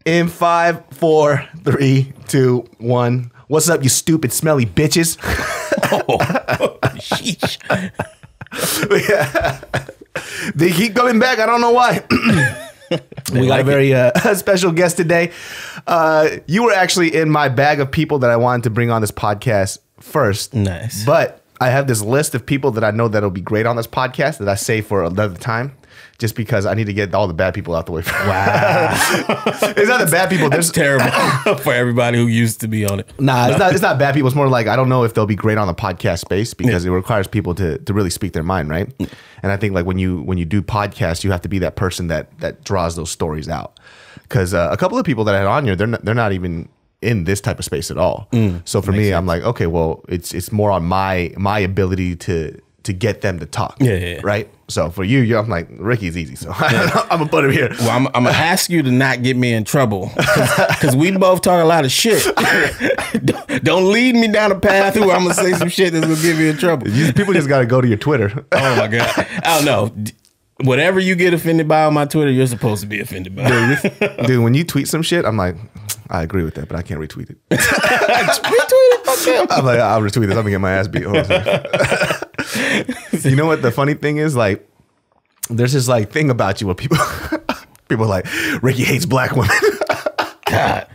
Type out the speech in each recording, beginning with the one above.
In 5, 4, 3, 2, 1. What's up, you stupid, smelly bitches? Sheesh. Yeah. They keep coming back. I don't know why. We got a very special guest today. You were actually in my bag of people that I wanted to bring on this podcast first. Nice. But I have this list of people that I know that'll be great on this podcast that I save for another time. Just because I need to get all the bad people out the way. Wow. It's not the bad people. That's terrible for everybody who used to be on it. Nah, it's not bad people. It's more like I don't know if they'll be great on the podcast space because it requires people to really speak their mind, right? And I think like when you do podcasts, you have to be that person that draws those stories out. Because a couple of people that I had on here, they're not even in this type of space at all. So for me, sense. I'm like, okay, well, it's more on my ability to get them to talk. Yeah. Right? So for you, I'm like, Ricky's easy. So I'm going to put him here. Well, I'm going to ask you to not get me in trouble because we both talk a lot of shit. Don't lead me down a path where I'm going to say some shit that's going to get me in trouble. People just got to go to your Twitter. Oh, my God. I don't know. Whatever you get offended by on my Twitter, you're supposed to be offended by. Dude, when you tweet some shit, I'm like, I agree with that, but I can't retweet it. Retweet it? Fuck him. I'm like, I'll retweet this. I'm going to get my ass beat. You know what the funny thing is? Like, there's this like thing about you where people are like, Ricky hates black women. God.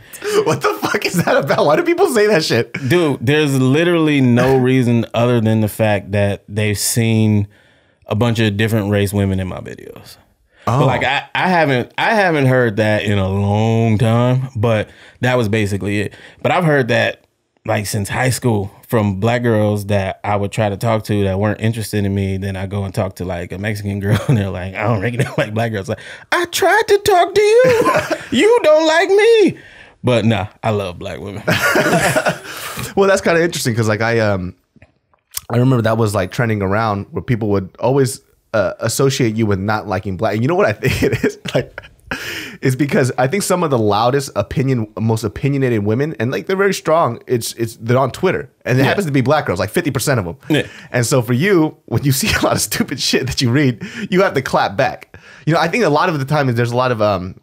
What the fuck is that about? Why do people say that shit? Dude, there's literally no reason other than the fact that they've seen a bunch of different race women in my videos. Oh. But like I haven't heard that in a long time, but that was basically it. But I've heard that like since high school from black girls that I would try to talk to that weren't interested in me. Then I go and talk to like a Mexican girl and they're like, I don't recognize like black girls. Like, I tried to talk to you. You don't like me. But nah, I love black women. Well, that's kind of interesting because like I remember that was like trending around where people would always associate you with not liking black. And you know what I think it is? Like, it's because I think some of the loudest most opinionated women, and like they're very strong, they're on Twitter. And it happens to be black girls, like 50% of them. Yeah. And so for you, when you see a lot of stupid shit that you read, you have to clap back. You know, I think a lot of the time there's a lot of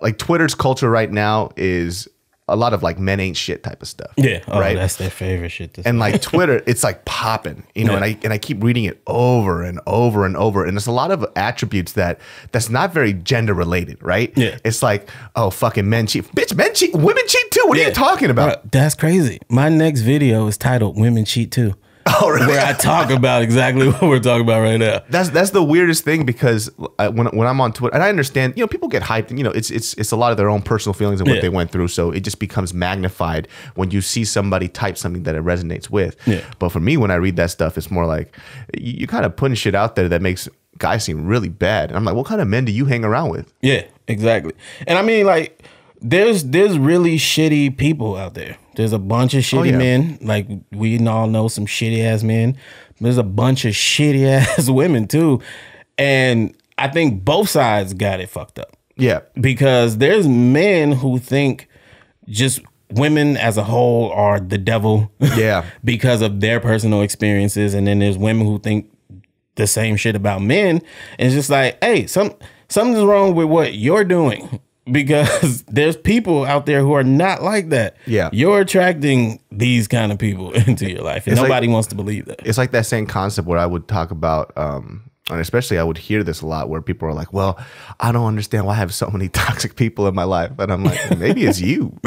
like Twitter's culture right now is a lot of like men ain't shit type of stuff. Yeah. Oh, right. That's their favorite shit. And like Twitter, it's like popping, you know, and I keep reading it over and over and over. And there's a lot of attributes that's not very gender related, right? Yeah. It's like, oh, fucking men cheat. Bitch, men cheat. Women cheat too. What are you talking about? Bro, that's crazy. My next video is titled Women Cheat Too. Oh, really? Where I talk about exactly what we're talking about right now. That's the weirdest thing because when I'm on Twitter, and I understand, you know, people get hyped, you know, it's a lot of their own personal feelings and what they went through, so it just becomes magnified when you see somebody type something that it resonates with. Yeah. But for me, when I read that stuff, it's more like you kind of putting shit out there that makes guys seem really bad, and I'm like, what kind of men do you hang around with? Yeah, exactly. And I mean, like, there's really shitty people out there. There's a bunch of shitty men. Like, we all know some shitty ass men. There's a bunch of shitty ass women too. And I think both sides got it fucked up. Yeah. Because there's men who think just women as a whole are the devil. Yeah. Because of their personal experiences. And then there's women who think the same shit about men. And it's just like, hey, something's wrong with what you're doing. Because there's people out there who are not like that. Yeah. You're attracting these kind of people into your life. And nobody wants to believe that. It's like that same concept where I would talk about, and especially I would hear this a lot where people are like, well, I don't understand why I have so many toxic people in my life. And I'm like, well, maybe it's you.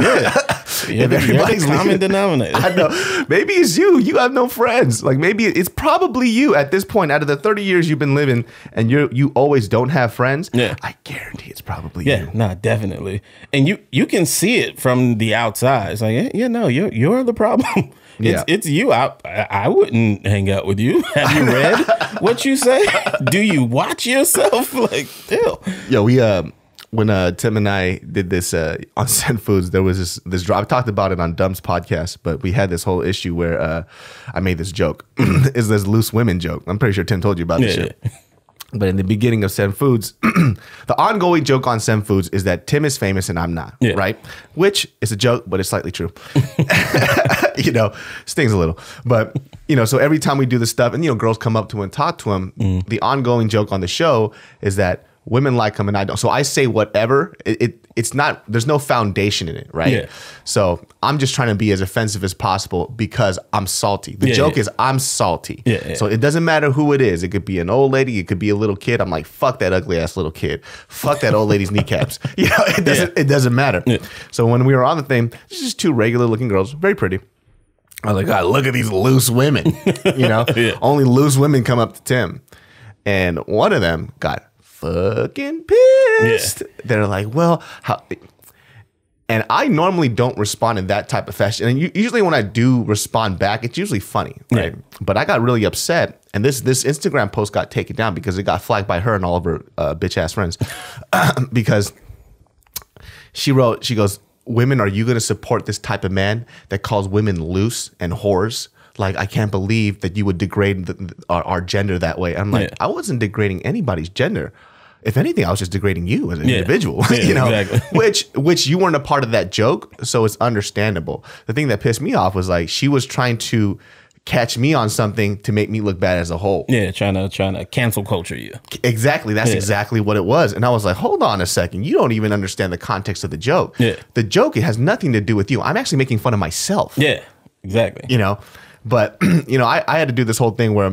You're the common denominator. I know. Maybe it's you. You have no friends. Like maybe it's probably you at this point. Out of the 30 years you've been living, and you always don't have friends. Yeah, I guarantee it's probably you. Yeah, no, definitely. And you can see it from the outside. It's like, yeah, no, you're the problem. It's you. I wouldn't hang out with you. Have you read what you say? Do you watch yourself? Like, ew. Yo, we when Tim and I did this on Send Foods, there was this drop. I talked about it on Dumb's podcast, but we had this whole issue where I made this joke. It's this loose women joke. I'm pretty sure Tim told you about this shit. But in the beginning of Send Foods, the ongoing joke on Send Foods is that Tim is famous and I'm not, right? Which is a joke, but it's slightly true. You know, stings a little. But, you know, so every time we do this stuff and, you know, girls come up to him and talk to him, the ongoing joke on the show is that women like them and I don't. So I say whatever. It's not, there's no foundation in it, right? Yeah. So I'm just trying to be as offensive as possible because I'm salty. The joke is I'm salty. So it doesn't matter who it is. It could be an old lady. It could be a little kid. I'm like, fuck that ugly ass little kid. Fuck that old lady's kneecaps. You know, it doesn't matter. So when we were on the thing, it's just two regular looking girls, very pretty. I was like, God, look at these loose women. You know, only loose women come up to Tim. And one of them got fucking pissed. They're like, well, how? And I normally don't respond in that type of fashion. And usually when I do respond back, it's usually funny, right? But I got really upset. And this Instagram post got taken down because it got flagged by her and all of her bitch ass friends. Because she wrote, she goes, women, are you going to support this type of man that calls women loose and whores? Like, I can't believe that you would degrade our gender that way. I'm like, I wasn't degrading anybody's gender. If anything, I was just degrading you as an individual, you know, which you weren't a part of that joke. So it's understandable. The thing that pissed me off was like, she was trying to catch me on something to make me look bad as a whole. Yeah, trying to cancel culture you. Exactly. That's exactly what it was. And I was like, hold on a second. You don't even understand the context of the joke. The joke, it has nothing to do with you. I'm actually making fun of myself. Yeah, exactly. You know, but, you know, I had to do this whole thing where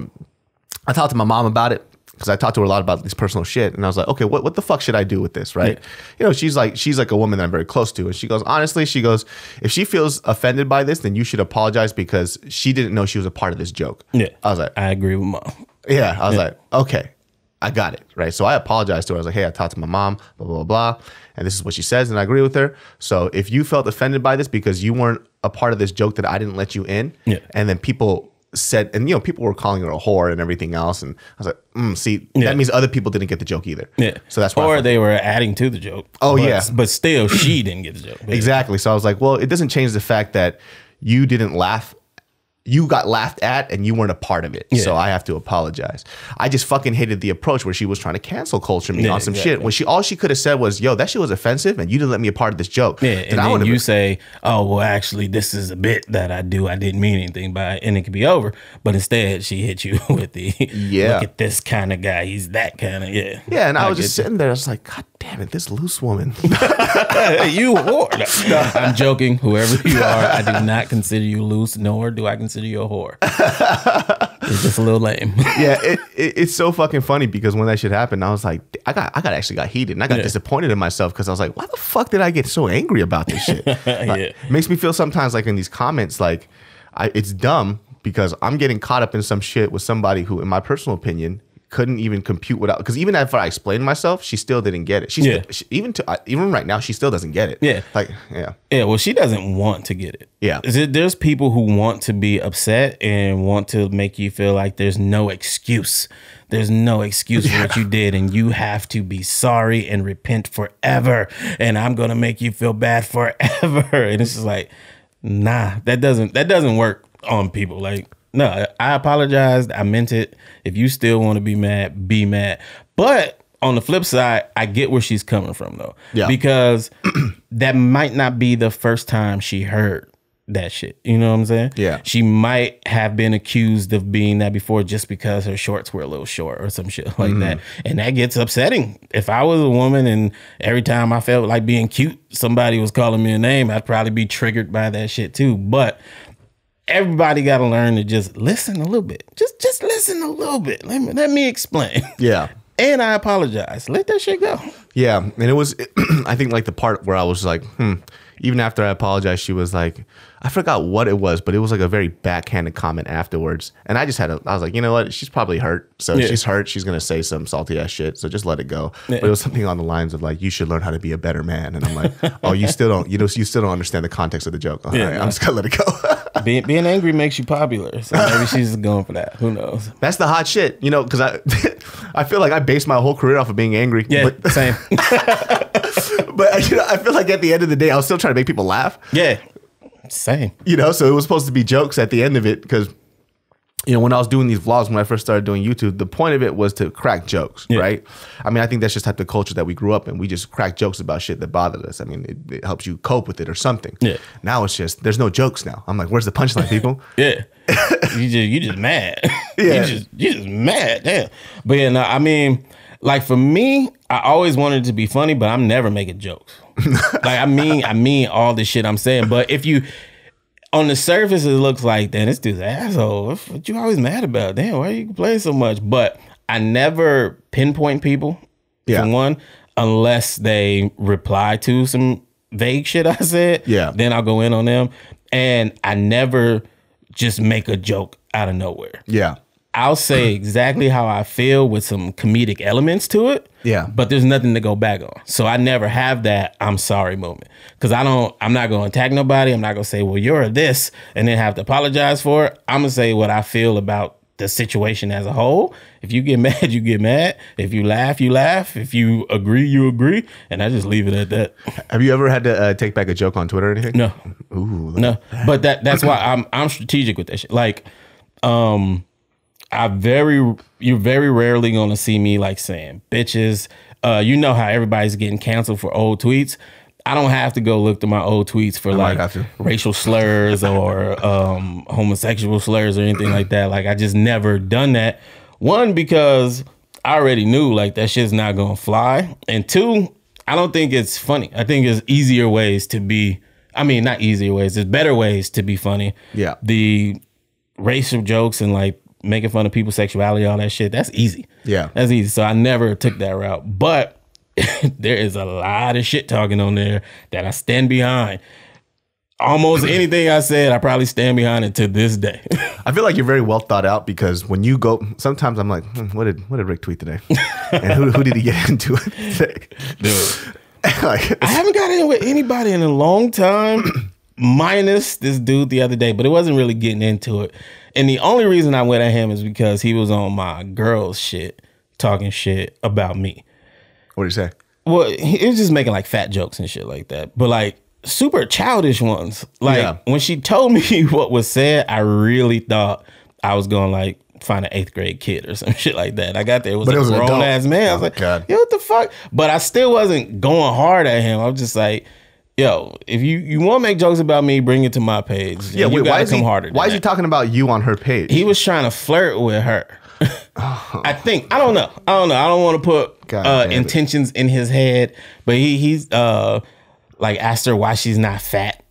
I talked to my mom about it because I talked to her a lot about this personal shit. And I was like, okay, what the fuck should I do with this, right? You know, she's like a woman that I'm very close to. And she goes, honestly, she goes, if she feels offended by this, then you should apologize because she didn't know she was a part of this joke. I was like, I agree with mom. I was like, okay, I got it, right? So I apologized to her. I was like, hey, I talked to my mom, blah, blah, blah. And this is what she says, and I agree with her. So if you felt offended by this because you weren't a part of this joke that I didn't let you in, and then people said, and you know, people were calling her a whore and everything else, and I was like, see, that means other people didn't get the joke either. So that's why. Or they were adding to the joke. But still, she didn't get the joke. Exactly. So I was like, well, it doesn't change the fact that you didn't laugh. You got laughed at and you weren't a part of it. So I have to apologize. I just fucking hated the approach where she was trying to cancel culture me on some shit. When all she could have said was, yo, that shit was offensive and you didn't let me a part of this joke. And then you say, oh, well, actually, this is a bit that I do. I didn't mean anything by it, and it could be over. But instead, she hit you with the, look at this kind of guy. He's that kind of, and I was just sitting there. I was like, God damn it, this loose woman. You whore. No, I'm joking. Whoever you are, I do not consider you loose, nor do I consider you a whore. It's just a little lame. It's so fucking funny because when that shit happened, I was like, I actually got heated and I got disappointed in myself because I was like, why the fuck did I get so angry about this shit? It makes me feel sometimes like in these comments, like it's dumb because I'm getting caught up in some shit with somebody who, in my personal opinion, couldn't even compute without, because even after I explained myself, she still didn't get it. She even right now, she still doesn't get it. Well, she doesn't want to get it. There's people who want to be upset and want to make you feel like there's no excuse. There's no excuse for what you did, and you have to be sorry and repent forever. And I'm gonna make you feel bad forever. And it's just like, nah, that doesn't work on people. Like, no, I apologized. I meant it. If you still want to be mad, be mad. But on the flip side, I get where she's coming from, though. Because that might not be the first time she heard that shit. You know what I'm saying? She might have been accused of being that before just because her shorts were a little short or some shit like that. And that gets upsetting. If I was a woman and every time I felt like being cute, somebody was calling me a name, I'd probably be triggered by that shit too. But everybody got to learn to just listen a little bit. Just listen a little bit. Let me explain. And I apologize. Let that shit go. And it was, I think, like the part where I was like, even after I apologized, she was like, I forgot what it was, but it was like a very backhanded comment afterwards. And I was like, you know what? She's probably hurt. So she's hurt. She's going to say some salty ass shit. So just let it go. But it was something on the lines of like, you should learn how to be a better man. And I'm like, oh, you still don't understand the context of the joke. All right, I'm just going to let it go. Being angry makes you popular. So maybe she's going for that. Who knows? That's the hot shit, you know, because I feel like I based my whole career off of being angry. But, same. But you know, I feel like at the end of the day, I was still trying to make people laugh. Same. You know, so it was supposed to be jokes at the end of it because, you know, when I was doing these vlogs, when I first started doing YouTube, the point of it was to crack jokes, right? I mean, I think that's just type of culture that we grew up in. We just crack jokes about shit that bothered us. I mean, it helps you cope with it or something. Now it's just, there's no jokes now. I'm like, where's the punchline, people? You just mad. You just mad. Damn. But I mean, Like for me, I always wanted it to be funny, but I'm never making jokes. Like I mean all the shit I'm saying. But if you on the surface, it looks like, damn, this dude's an asshole. What you always mad about? Damn, why are you complaining so much? But I never pinpoint people, for one, unless they reply to some vague shit I said. Yeah. Then I'll go in on them. And I never just make a joke out of nowhere. Yeah. I'll say exactly how I feel with some comedic elements to it. Yeah. But there's nothing to go back on. So I never have that I'm sorry moment. Because I'm not going to attack nobody. I'm not going to say, well, you're this, and then have to apologize for it. I'm going to say what I feel about the situation as a whole. If you get mad, you get mad. If you laugh, you laugh. If you agree, you agree. And I just leave it at that. Have you ever had to take back a joke on Twitter or anything? No. Ooh. No. But that's why I'm strategic with that shit. Like, you're very rarely gonna see me like saying bitches. You know how everybody's getting canceled for old tweets. I don't have to go look through my old tweets for like racial slurs or homosexual slurs or anything like that. Like I just never done that. One, because I already knew like that shit's not gonna fly. And two, I don't think it's funny. I think there's easier ways to be, not easier ways, there's better ways to be funny. Yeah. The racial jokes and like making fun of people's sexuality, all that shit, that's easy. Yeah. That's easy. So I never took that route. But there is a lot of shit talking on there that I stand behind. Almost anything I said, I probably stand behind it to this day. I feel like you're very well thought out because when you go, sometimes I'm like, what did Rick tweet today? And who did he get into it today? Dude. Like, I haven't got in with anybody in a long time, minus this dude the other day, but it wasn't really getting into it. And the only reason I went at him is because he was on my girl's shit, talking shit about me. What did he say? Well, he was just making like fat jokes and shit like that. But like super childish ones. Like when she told me what was said, I really thought I was going like find an 8th grade kid or some shit like that. I got there, it was a grown ass man. I was like, God. Yo, what the fuck? But I still wasn't going hard at him. I was just like, yo, if you want to make jokks about me, bring it to my page. Yeah, wait, why is he talking about you on her page? He was trying to flirt with her. I think. I don't know. I don't want to put intentions in his head, but he's like asked her why she's not fat.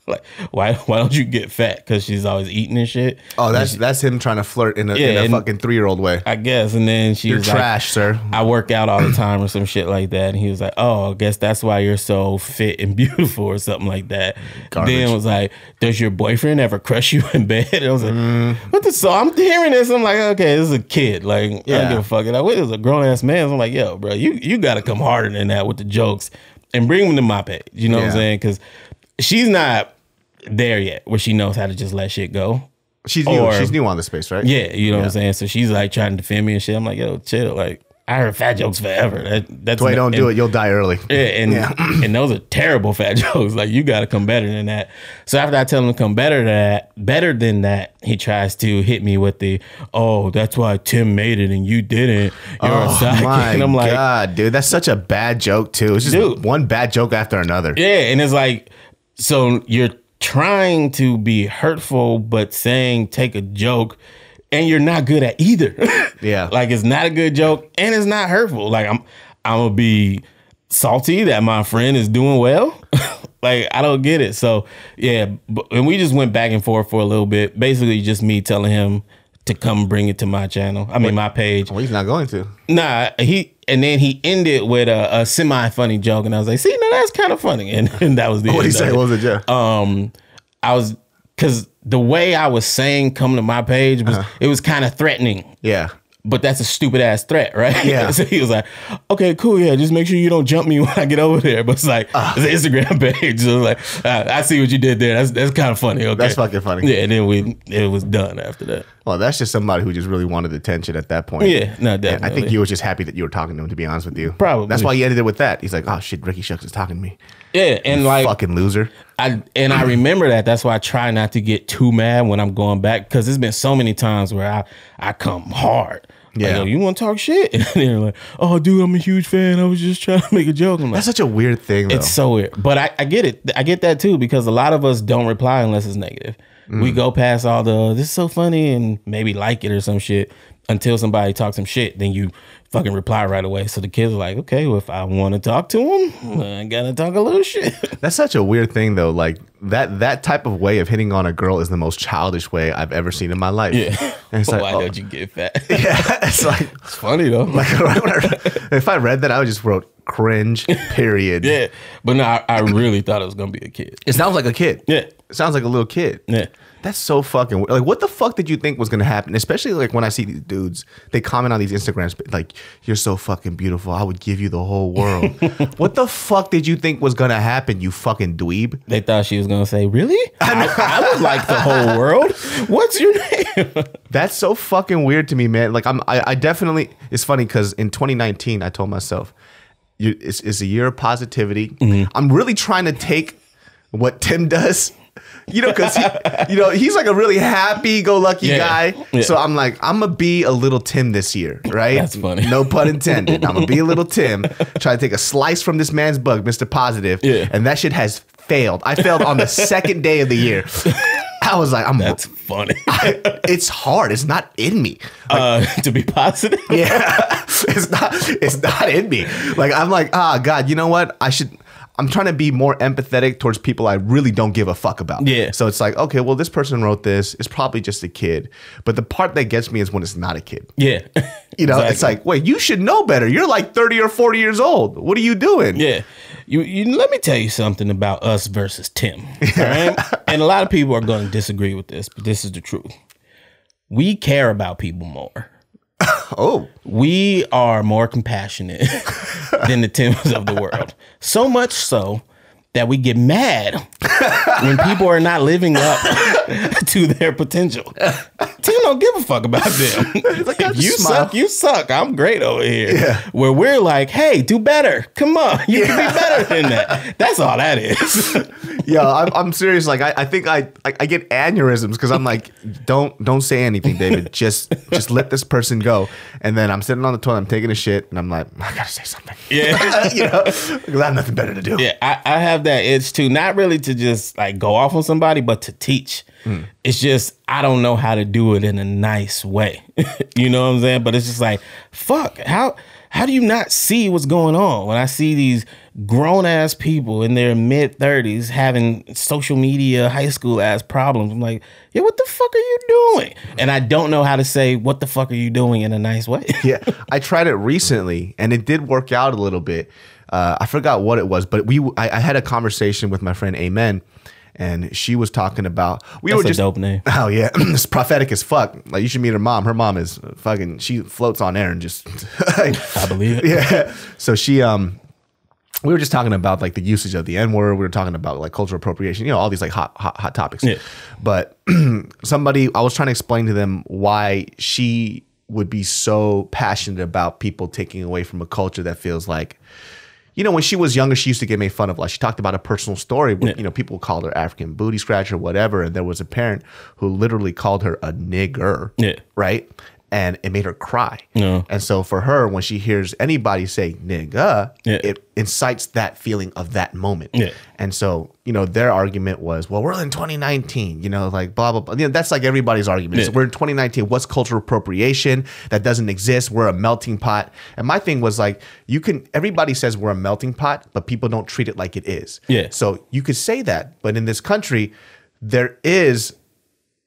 Like, why don't you get fat? Because she's always eating and shit. Oh, that's him trying to flirt in a fucking 3-year-old way, I guess. And then she was trash, like, sir. I work out all the time or some shit like that. And he was like, oh, I guess that's why you're so fit and beautiful or something like that. Garbage. Then was like, does your boyfriend ever crush you in bed? And I was like, what the? So I'm hearing this. I'm like, okay, this is a kid. Like, I don't give a fuck. It was a grown ass man. So I'm like, yo, bro, you got to come harder than that with the jokes and bring them to my page. You know what I'm saying? Because she's not there yet where she knows how to just let shit go. She's new. She's new on the space, right? Yeah, you know what I'm saying? So she's like trying to defend me and shit. I'm like, yo, chill. Like, I heard fat jokes forever. That's why don't do it. You'll die early. Yeah, and those are terrible fat jokes. Like, you got to come better than that. So after I tell him to come better than that, he tries to hit me with the, oh, that's why Tim made it and you didn't. You're a sidekick. My and I'm like, God, dude, that's such a bad joke too. It's just one bad joke after another. Yeah, and it's like, so you're trying to be hurtful, but saying take a joke, and you're not good at either. Yeah, like it's not a good joke, and it's not hurtful. Like I'm gonna be salty that my friend is doing well. Like I don't get it. So yeah, and we just went back and forth for a little bit. Basically, just me telling him to come bring it to my channel. My page. Well, he's not going to. Nah, and then he ended with a semi-funny joke, and I was like, see, now that's kind of funny. And that was the end. What did he say? What was it, Jeff? Because the way I was saying come to my page was, it was kind of threatening. Yeah. But that's a stupid ass threat, right? Yeah. So he was like, okay, cool, yeah, just make sure you don't jump me when I get over there. But it's like, it's an Instagram page. So like, I see what you did there. That's kind of funny. Okay. That's fucking funny. Yeah, and then it was done after that. Well, that's just somebody who just really wanted attention at that point. Yeah, no, definitely. And I think you were just happy that you were talking to him, to be honest with you. Probably. That's why he ended it with that. He's like, oh shit, Ricky Shucks is talking to me. Yeah, and like fucking loser. I remember that. That's why I try not to get too mad when I'm going back, because there's been so many times where I come hard. Yeah, like, you want to talk shit? And they're like, oh, dude, I'm a huge fan. I was just trying to make a joke. I'm like, that's such a weird thing, though. It's so weird. But I get it. I get that, too, because a lot of us don't reply unless it's negative. We go past all the, this is so funny, and maybe like it or some shit. until somebody talks some shit. Then you fucking reply right away. So the kids are like, okay, well, if I want to talk to him, I gotta talk a little shit. That's such a weird thing, though. Like that type of way of hitting on a girl is the most childish way I've ever seen in my life. Yeah. And it's Why don't you get fat? Yeah, it's like it's funny though. Like if I read that, I would just wrote cringe. Period. Yeah, but no, I really thought it was gonna be a kid. It sounds like a kid. Yeah, it sounds like a little kid. Yeah. That's so fucking like, what the fuck did you think was gonna happen? Especially like when I see these dudes, they comment on these Instagrams like, "You're so fucking beautiful. I would give you the whole world." What the fuck did you think was gonna happen? You fucking dweeb. They thought she was gonna say, "Really? I would like the whole world. What's your name?" That's so fucking weird to me, man. Like I definitely. It's funny because in 2019, I told myself, it's a year of positivity. Mm-hmm. I'm really trying to take what Tim does. You know, because he's like a really happy-go-lucky guy. Yeah. So I'm like, I'm gonna be a little Tim this year, right? That's funny. No pun intended. I'm gonna be a little Tim, try to take a slice from this man's bug, Mr. Positive. Yeah. And that shit has failed. I failed on the second day of the year. I was like, that's funny. It's hard. It's not in me. Like, to be positive. Yeah, it's not in me. Like I'm like, God, you know what? I'm trying to be more empathetic towards people I really don't give a fuck about. Yeah. So it's like, okay, well, this person wrote this. It's probably just a kid. But the part that gets me is when it's not a kid. Yeah. You know, exactly. It's like, wait, you should know better. You're like 30 or 40 years old. What are you doing? Yeah. You let me tell you something about us versus Tim. All right? And a lot of people are going to disagree with this, but this is the truth. We care about people more. Oh. We are more compassionate than the Tims of the world. So much so that we get mad when people are not living up to their potential. Tim don't give a fuck about them. Like, you suck, you suck. I'm great over here. Yeah. Where we're like, hey, do better. Come on, you can be better than that. That's all that is. Yeah, I'm serious. Like I think I get aneurysms because I'm like, don't say anything, David. Just let this person go. And then I'm sitting on the toilet, I'm taking a shit, and I'm like, I gotta say something. Yeah, you know, because I have nothing better to do. Yeah, I have that itch too. Not really to just like go off on somebody, but to teach. It's just I don't know how to do it in a nice way. You know what I'm saying? But it's just like, fuck, how do you not see what's going on when I see these grown ass people in their mid-30s having social media, high school ass problems? I'm like, yeah, what the fuck are you doing? And I don't know how to say, what the fuck are you doing in a nice way? Yeah, I tried it recently and it did work out a little bit. I forgot what it was, but I had a conversation with my friend Amen. And she was talking about That's a dope name. Oh yeah, it's prophetic as fuck. Like you should meet her mom. Her mom is fucking. She floats on air and just. I believe it. Yeah. So she we were just talking about like the usage of the N-word. We were talking about like cultural appropriation. You know, all these like hot topics. Yeah. But I was trying to explain to them why she would be so passionate about people taking away from a culture that feels like. You know, when she was younger, she used to get made fun of. Like she talked about a personal story where, you know, people called her African booty scratcher or whatever. And there was a parent who literally called her a nigger. Yeah. Right. And it made her cry. Yeah. And so for her, when she hears anybody say nigga, it incites that feeling of that moment. Yeah. And so, you know, their argument was, well, we're in 2019, you know, like blah, blah, blah. You know, that's like everybody's argument. So we're in 2019. What's cultural appropriation? That doesn't exist. We're a melting pot. And my thing was like, everybody says we're a melting pot, but people don't treat it like it is. Yeah. So you could say that, but in this country,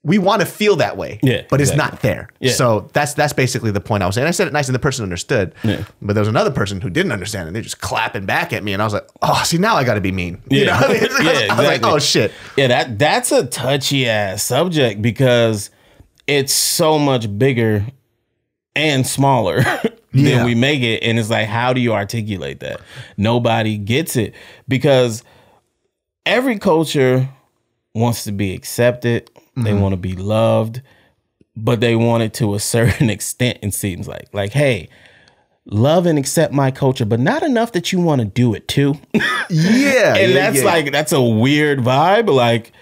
we want to feel that way, but it's not there. Yeah. So that's basically the point I was saying. I said it nice and the person understood, but there was another person who didn't understand and they're just clapping back at me. And I was like, oh, see, now I got to be mean. Yeah. You know what I mean? Exactly. I was like, oh shit. Yeah, that's a touchy ass subject because it's so much bigger and smaller than we make it. And it's like, how do you articulate that? Nobody gets it because every culture wants to be accepted. They want to be loved, but they want it to a certain extent, it seems like. Like, hey, love and accept my culture, but not enough that you want to do it too. Yeah. And that's a weird vibe. Like,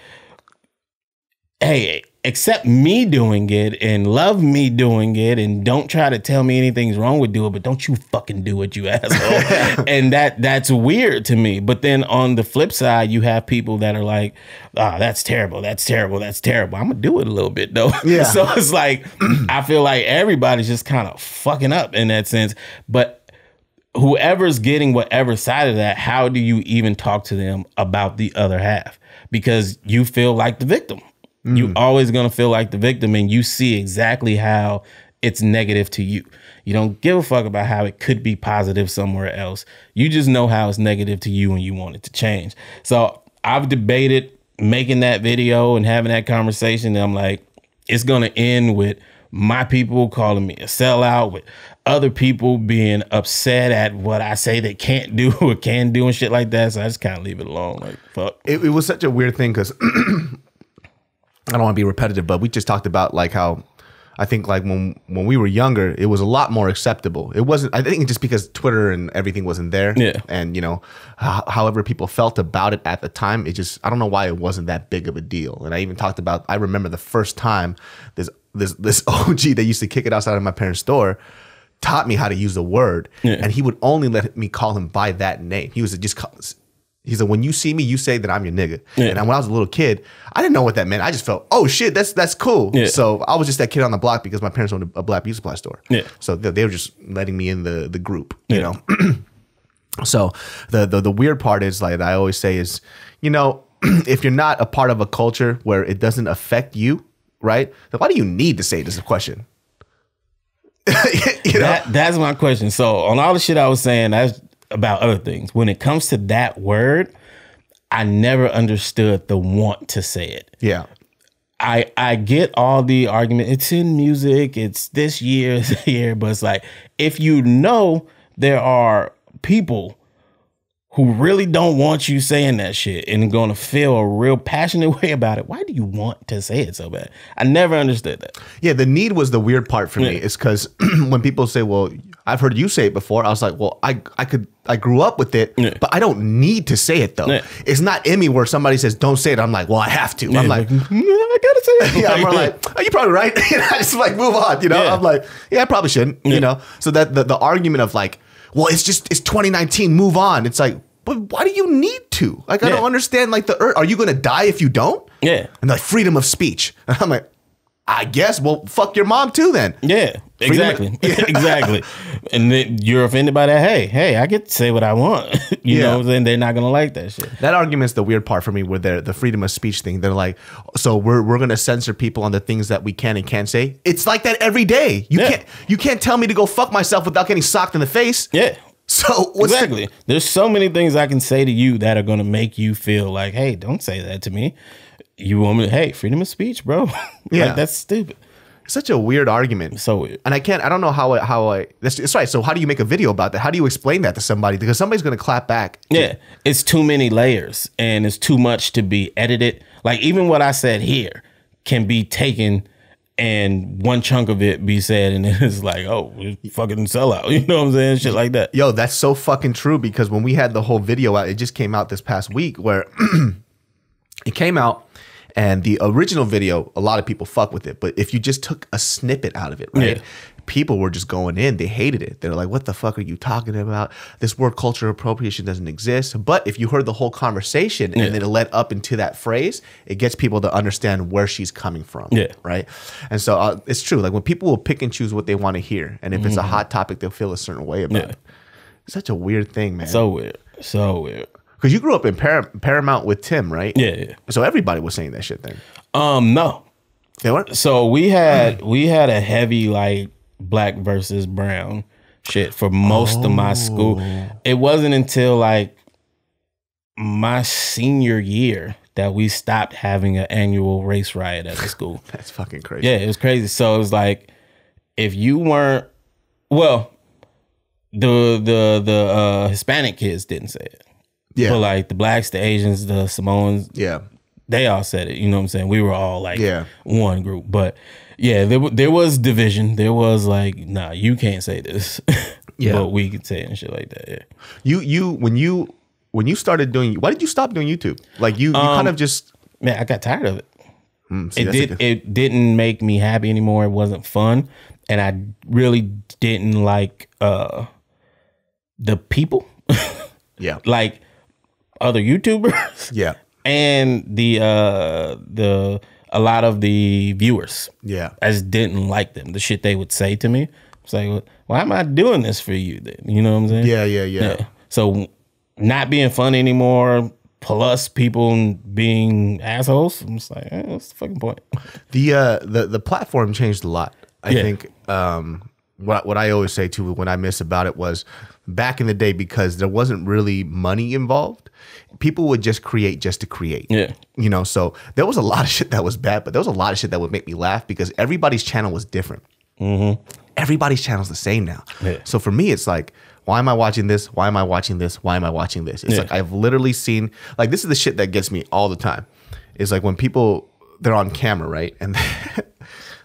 hey, accept me doing it and love me doing it and don't try to tell me anything's wrong with doing it, but don't you fucking do it, you asshole. And that's weird to me. But then on the flip side, you have people that are like, oh, that's terrible, that's terrible, that's terrible. I'm gonna do it a little bit though. Yeah. So it's like, I feel like everybody's just kind of fucking up in that sense. But whoever's getting whatever side of that, how do you even talk to them about the other half? Because you feel like the victim. You always going to feel like the victim, and you see exactly how it's negative to you. You don't give a fuck about how it could be positive somewhere else. You just know how it's negative to you and you want it to change. So I've debated making that video and having that conversation. And I'm like, it's going to end with my people calling me a sellout, with other people being upset at what I say they can't do or can do and shit like that. So I just kind of leave it alone. Like, fuck. It was such a weird thing because I don't want to be repetitive, but we just talked about like how I think like when we were younger, it was a lot more acceptable. It wasn't, I think just because Twitter and everything wasn't there. Yeah. And, you know, however people felt about it at the time, it just, I don't know why it wasn't that big of a deal. And I even talked about, I remember the first time this OG that used to kick it outside of my parents' store taught me how to use the word. Yeah. And he would only let me call him by that name. He was just he said, when you see me, you say that I'm your nigga. Yeah. And when I was a little kid, I didn't know what that meant. I just felt, oh shit, that's cool. Yeah. So I was just that kid on the block because my parents owned a black beauty supply store. Yeah. So they were just letting me in the group, you know? So the weird part is, like I always say is, you know, if you're not a part of a culture where it doesn't affect you, right? Then why do you need to say this? Is a question. You know? That's my question. So on all the shit I was saying, that's about other things. When it comes to that word, I never understood the want to say it. Yeah. I get all the argument. It's in music. It's this year, but it's like, if you know there are people who really don't want you saying that shit and going to feel a real passionate way about it, why do you want to say it so bad? I never understood that. Yeah, the need was the weird part for me. It's because when people say, well, I've heard you say it before, I was like, well, I grew up with it, but I don't need to say it though. Yeah. It's not in me where somebody says, don't say it. I'm like, well, I have to. I'm like, I gotta say it. Yeah, I'm more like, oh, you're probably right. I just like move on, you know? Yeah. I'm like, yeah, I probably shouldn't, you know? So that the argument of like, well, it's 2019, move on. It's like, but why do you need to? Like, I don't understand, like, are you going to die if you don't? Yeah. And like, freedom of speech. And I'm like, I guess, well, fuck your mom too then. Yeah, exactly. Exactly. And then you're offended by that. Hey, I get to say what I want. you know, then they're not going to like that shit. That argument's the weird part for me, where the freedom of speech thing. They're like, so we're going to censor people on the things that we can and can't say. It's like that every day. You can't tell me to go fuck myself without getting socked in the face. Yeah. So exactly. There's so many things I can say to you that are going to make you feel like, hey, don't say that to me. You want me to, hey, freedom of speech, bro. Yeah. Like, that's stupid. Such a weird argument. So weird. And I don't know how I that's right. So how do you make a video about that? How do you explain that to somebody? Because somebody's going to clap back. Yeah. It's too many layers and it's too much to be edited. Like, even what I said here can be taken and one chunk of it be said, and it's like, oh, fucking sellout. You know what I'm saying? Shit like that. Yo, that's so fucking true, because when we had the whole video out, it just came out this past week, where it came out, and the original video, a lot of people fuck with it. But if you just took a snippet out of it, right? Yeah. People were just going in. They hated it. They're like, what the fuck are you talking about? This word cultural appropriation doesn't exist. But if you heard the whole conversation and then it led up into that phrase, it gets people to understand where she's coming from. Yeah. Right. And so it's true. Like, when people will pick and choose what they want to hear, and if it's a hot topic, they'll feel a certain way about it. It's such a weird thing, man. So weird. So weird. Because you grew up in Paramount with Tim, right? Yeah. So everybody was saying that shit then. No. They weren't? So we had a heavy, like, black versus brown shit for most of my school. It wasn't until like my senior year that we stopped having an annual race riot at the school. That's fucking crazy. Yeah, it was crazy. So it was like, if you weren't, well, the Hispanic kids didn't say it. Yeah. But like the blacks, the Asians, the Samoans, they all said it. You know what I'm saying? We were all like one group. But yeah, there was division. There was like, nah, you can't say this. But we could say it and shit like that. Yeah. When you started doing, why did you stop doing YouTube? Like you kind of just, man, I got tired of it. It didn't make me happy anymore. It wasn't fun, and I really didn't like the people. Yeah, like other YouTubers. Yeah, and the a lot of the viewers. Yeah, I just didn't like them. The shit they would say to me. It's like, well, why am I doing this for you then? You know what I'm saying? Yeah. So not being fun anymore, plus people being assholes. I'm just like, what's the fucking point? The platform changed a lot. I think what I always say too, when I miss about it was back in the day, because there wasn't really money involved, people would just create just to create. Yeah. You know, so there was a lot of shit that was bad, but there was a lot of shit that would make me laugh because everybody's channel was different. Mm-hmm. Everybody's channel's the same now. Yeah. So for me, it's like, why am I watching this? Why am I watching this? Why am I watching this? It's like I've literally seen, like, this is the shit that gets me all the time. It's like when people, they're on camera, right? And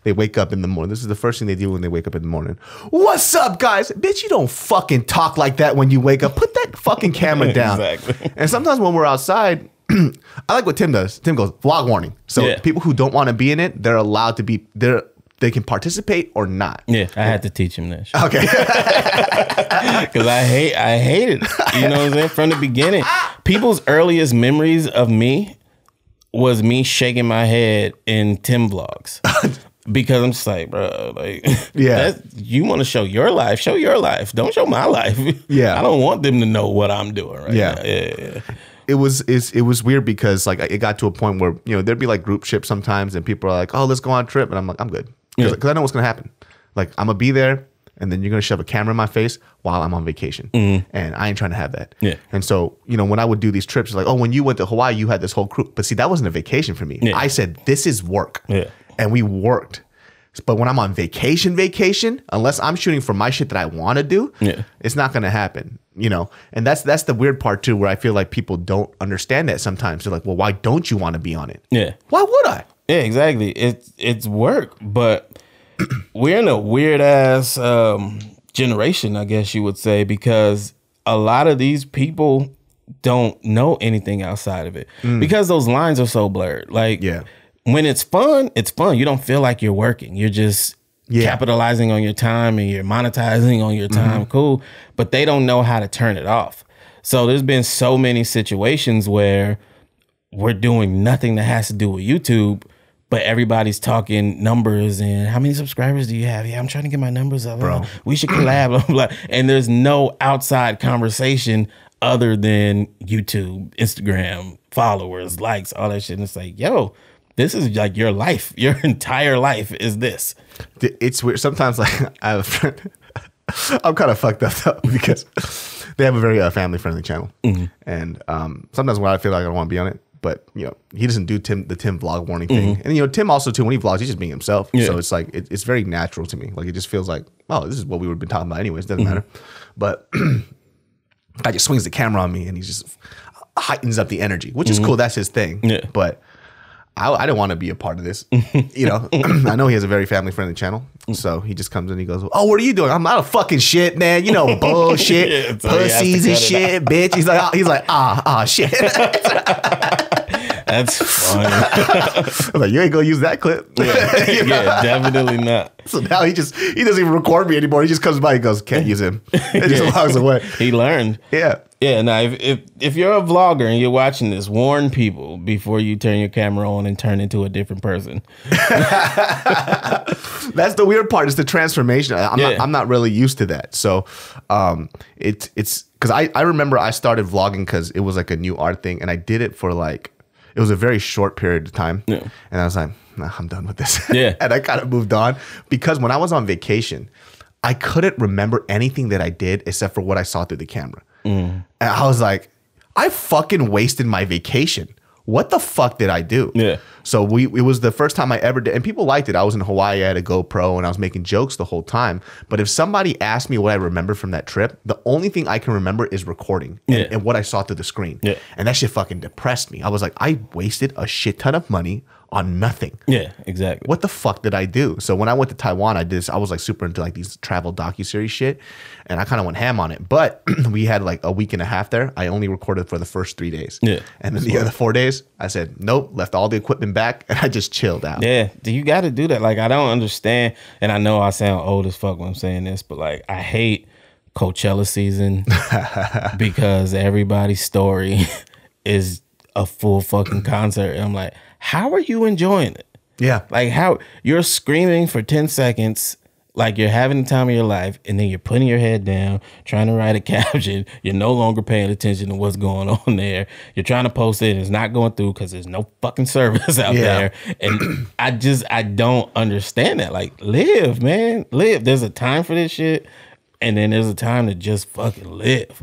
they wake up in the morning. This is the first thing they do when they wake up in the morning. What's up, guys? Bitch, you don't fucking talk like that when you wake up. Put that fucking camera down. Exactly. And sometimes when we're outside, I like what Tim does. Tim goes, vlog warning. So people who don't want to be in it, they're allowed to be, they can participate or not. Yeah, I had to teach him that shit. Okay. Because I hate it. You know what I'm saying? From the beginning. People's earliest memories of me was me shaking my head in Tim vlogs. Because I'm just like, bro, like, you want to show your life, show your life. Don't show my life. Yeah. I don't want them to know what I'm doing right now. Yeah. It was weird because like it got to a point where, you know, there'd be like group trips sometimes and people are like, oh, let's go on a trip. And I'm like, I'm good. Because I know what's going to happen. Like, I'm going to be there and then you're going to shove a camera in my face while I'm on vacation. And I ain't trying to have that. Yeah. And so, you know, when I would do these trips, it's like, oh, when you went to Hawaii, you had this whole crew. But see, that wasn't a vacation for me. I said, this is work. And we worked. But when I'm on vacation, unless I'm shooting for my shit that I want to do, it's not going to happen, you know? And that's the weird part too, where I feel like people don't understand that sometimes. They're like, well, why don't you want to be on it? Yeah. Why would I? Yeah, exactly. It's work, but we're in a weird ass generation, I guess you would say, because a lot of these people don't know anything outside of it because those lines are so blurred. Like, when it's fun, it's fun. You don't feel like you're working. You're just capitalizing on your time and you're monetizing on your time. Cool. But they don't know how to turn it off. So there's been so many situations where we're doing nothing that has to do with YouTube, but everybody's talking numbers and how many subscribers do you have? Yeah, I'm trying to get my numbers up. Bro. We should collab. Blah, blah, blah. And there's no outside conversation other than YouTube, Instagram, followers, likes, all that shit. And it's like, yo, this is like your life. Your entire life is this. It's weird. Sometimes, like, I have a friend. I'm kind of fucked up though because they have a very family-friendly channel, and sometimes when I feel like I don't want to be on it, but you know, he doesn't do the Tim vlog warning thing, and you know, Tim also too, when he vlogs, he's just being himself. So it's like it's very natural to me. Like it just feels like, oh, this is what we would have been talking about anyways. Doesn't matter. But guy just swings the camera on me and he just heightens up the energy, which is cool. That's his thing. But I didn't want to be a part of this. You know, I know he has a very family-friendly channel. So he just comes in and he goes, oh, what are you doing? I'm not a fucking shit, man. You know, bullshit, pussies and shit, bitch. He's like, shit. That's funny. I'm like, you ain't gonna use that clip. Yeah, definitely not. So now he doesn't even record me anymore. He just comes by and goes, can't use him. And just walks away. He learned. Yeah. Yeah, now if you're a vlogger and you're watching this, warn people before you turn your camera on and turn into a different person. That's the weird part, is the transformation. I'm not really used to that. So it's because I remember I started vlogging because it was like a new art thing, and I did it for like, it was a very short period of time. And I was like, nah, I'm done with this. And I kind of moved on because when I was on vacation, I couldn't remember anything that I did except for what I saw through the camera. And I was like, I fucking wasted my vacation. What the fuck did I do? So it was the first time I ever did, and people liked it. I was in Hawaii, I had a GoPro, and I was making jokes the whole time. But if somebody asked me what I remember from that trip, the only thing I can remember is recording and what I saw through the screen. And that shit fucking depressed me. I was like, I wasted a shit ton of money on nothing. Yeah, exactly. What the fuck did I do? So when I went to Taiwan, I was like super into like these travel docuseries shit, and I kind of went ham on it. But we had like a week and a half there. I only recorded for the first 3 days. Yeah. And then the other 4 days, I said, nope, left all the equipment back, and I just chilled out. Yeah, you got to do that. Like, I don't understand, and I know I sound old as fuck when I'm saying this, but like, I hate Coachella season because everybody's story is a full fucking concert. And I'm like, how are you enjoying it? Yeah. Like, how you're screaming for 10 seconds like you're having the time of your life, and then you're putting your head down, trying to write a caption. You're no longer paying attention to what's going on there. You're trying to post it, and it's not going through because there's no fucking service out there. And I don't understand that. Like, live, man. Live. There's a time for this shit, and then there's a time to just fucking live.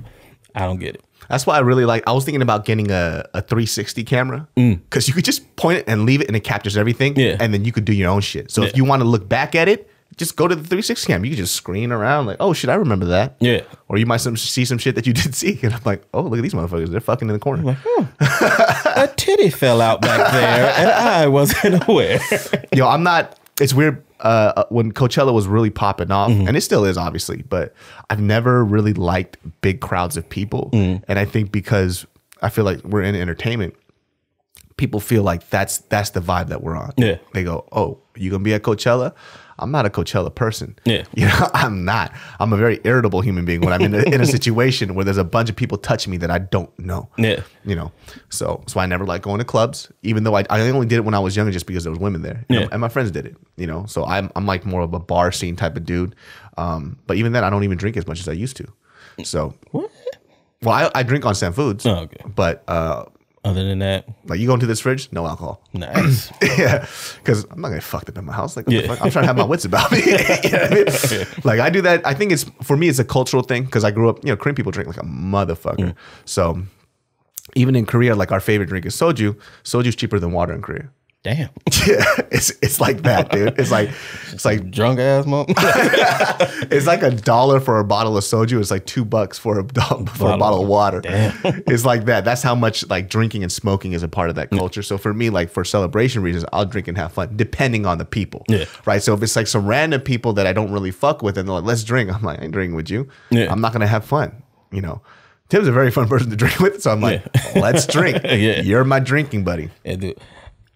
I don't get it. That's why I really like. I was thinking about getting a 360 camera because you could just point it and leave it, and it captures everything. Yeah. And then you could do your own shit. So if you want to look back at it, just go to the 360 camera. You can just screen around like, oh shit, I remember that. Yeah. Or you might see some shit that you didn't see, and I'm like, oh, look at these motherfuckers. They're fucking in the corner. Like, a titty fell out back there, and I wasn't aware. Yo, I'm not. It's weird. When Coachella was really popping off, and it still is, obviously, but I've never really liked big crowds of people. And I think because I feel like we're in entertainment, people feel like that's the vibe that we're on. Yeah. They go, oh, you gonna be at Coachella? I'm not a Coachella person. Yeah. You know, I'm not. I'm a very irritable human being when I'm in a situation where there's a bunch of people touching me that I don't know. Yeah. You know, so I never like going to clubs, even though I only did it when I was younger just because there was women there. You know, and my friends did it, you know, so I'm like more of a bar scene type of dude. But even then, I don't even drink as much as I used to. So, What? Well, I drink on Sam Foods. Oh, okay. But other than that, like, you go into this fridge, no alcohol. nice. Yeah, because I'm not gonna fuck up in my house. Like, what the fuck? I'm trying to have my wits about me. You know what I mean? Like, I do that. I think for me, it's a cultural thing because I grew up. You know, Korean people drink like a motherfucker. So even in Korea, like, our favorite drink is soju. Soju's cheaper than water in Korea. Damn. Yeah, it's like that, dude. It's like Drunk ass mom. it's like $1 for a bottle of soju. It's like $2 for a bottle of water. Damn. It's like that. That's how much like drinking and smoking is a part of that culture. So for me, like, for celebration reasons, I'll drink and have fun depending on the people. Yeah. Right. So if it's like some random people that I don't really fuck with and they're like, let's drink, I'm like, I ain't drinking with you. Yeah. I'm not gonna have fun. You know. Tim's a very fun person to drink with, so I'm like, let's drink. Yeah. You're my drinking buddy. Yeah, dude.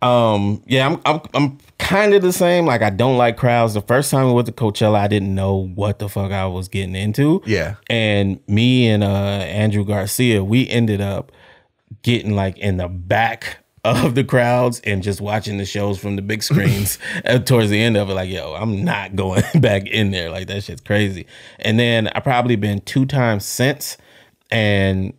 Yeah, I'm kind of the same. Like, I don't like crowds. The first time we went to Coachella, I didn't know what the fuck I was getting into. Yeah. And me and Andrew Garcia, we ended up getting like in the back of the crowds and just watching the shows from the big screens towards the end of it. Like, yo, I'm not going back in there. Like, that shit's crazy. And then I probably been 2 times since, and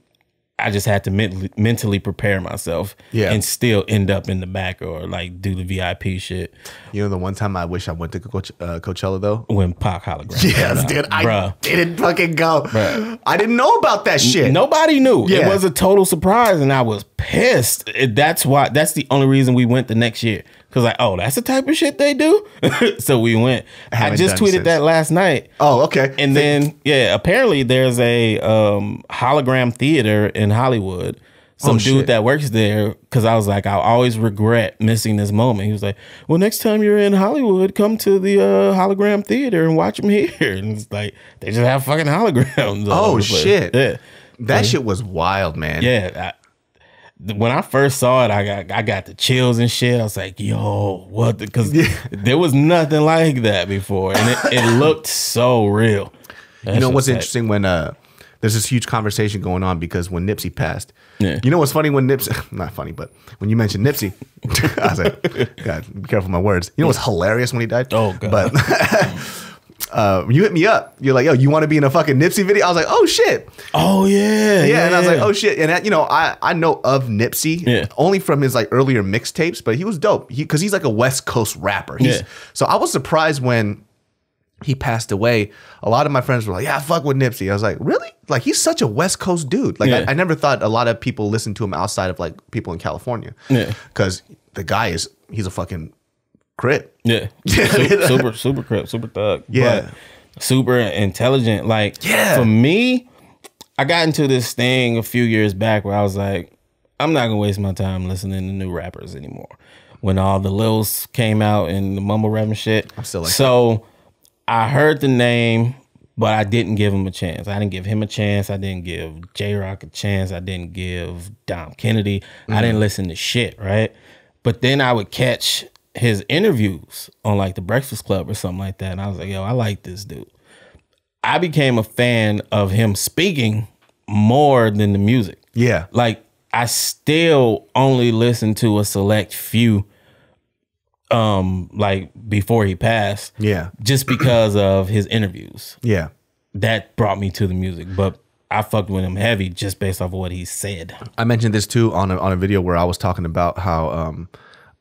I just had to mentally prepare myself and still end up in the back or like do the VIP shit. You know, the one time I wish I went to Coachella though? When Pac hologram. Yes, dude. I didn't fucking go. Bruh. I didn't know about that shit. Nobody knew. Yeah. It was a total surprise, and I was pissed. That's the only reason we went the next year. Because, like, oh, that's the type of shit they do? So we went. I just tweeted that last night. Oh, okay. And then, apparently there's a hologram theater in Hollywood. Some dude that works there, because I was like, I'll always regret missing this moment. He was like, well, next time you're in Hollywood, come to the hologram theater and watch them here. And it's like, they just have fucking holograms. Oh, shit. Yeah. That shit was wild, man. Yeah. When I first saw it, I got the chills and shit. I was like, yo, what? Because there was nothing like that before. And it looked so real. You know what's interesting? When there's this huge conversation going on because when Nipsey passed, you know what's funny when Nipsey, not funny, but when you mentioned Nipsey, I was like, God, be careful with my words. You know what's hilarious when he died? Oh, God. But you hit me up. You're like, yo, you want to be in a fucking Nipsey video? I was like, oh shit. Oh yeah. Yeah. And I was like, oh shit. And you know, I know of Nipsey only from his like earlier mixtapes, but he was dope. Because he's like a West Coast rapper. So I was surprised when he passed away. A lot of my friends were like, yeah, I fuck with Nipsey. I was like, really? Like, he's such a West Coast dude. Like, I never thought a lot of people listened to him outside of like people in California. Yeah. Because the guy he's a fucking Crip. Yeah. super Crip, super thug. Yeah. But super intelligent. Like, for me, I got into this thing a few years back where I was like, I'm not gonna waste my time listening to new rappers anymore. when all the Lils came out and the mumble rap and shit. I'm still like so I heard the name, but I didn't give him a chance. I didn't give him a chance. I didn't give J-Rock a chance. I didn't give Dom Kennedy. I didn't listen to shit, right? But then I would catch his interviews on like the Breakfast Club or something like that. And I was like, yo, I like this dude. I became a fan of him speaking more than the music. Yeah. Like I still only listened to a select few like before he passed. Yeah. Just because of his interviews. Yeah. That brought me to the music. But I fucked with him heavy just based off of what he said. I mentioned this too on a video where I was talking about how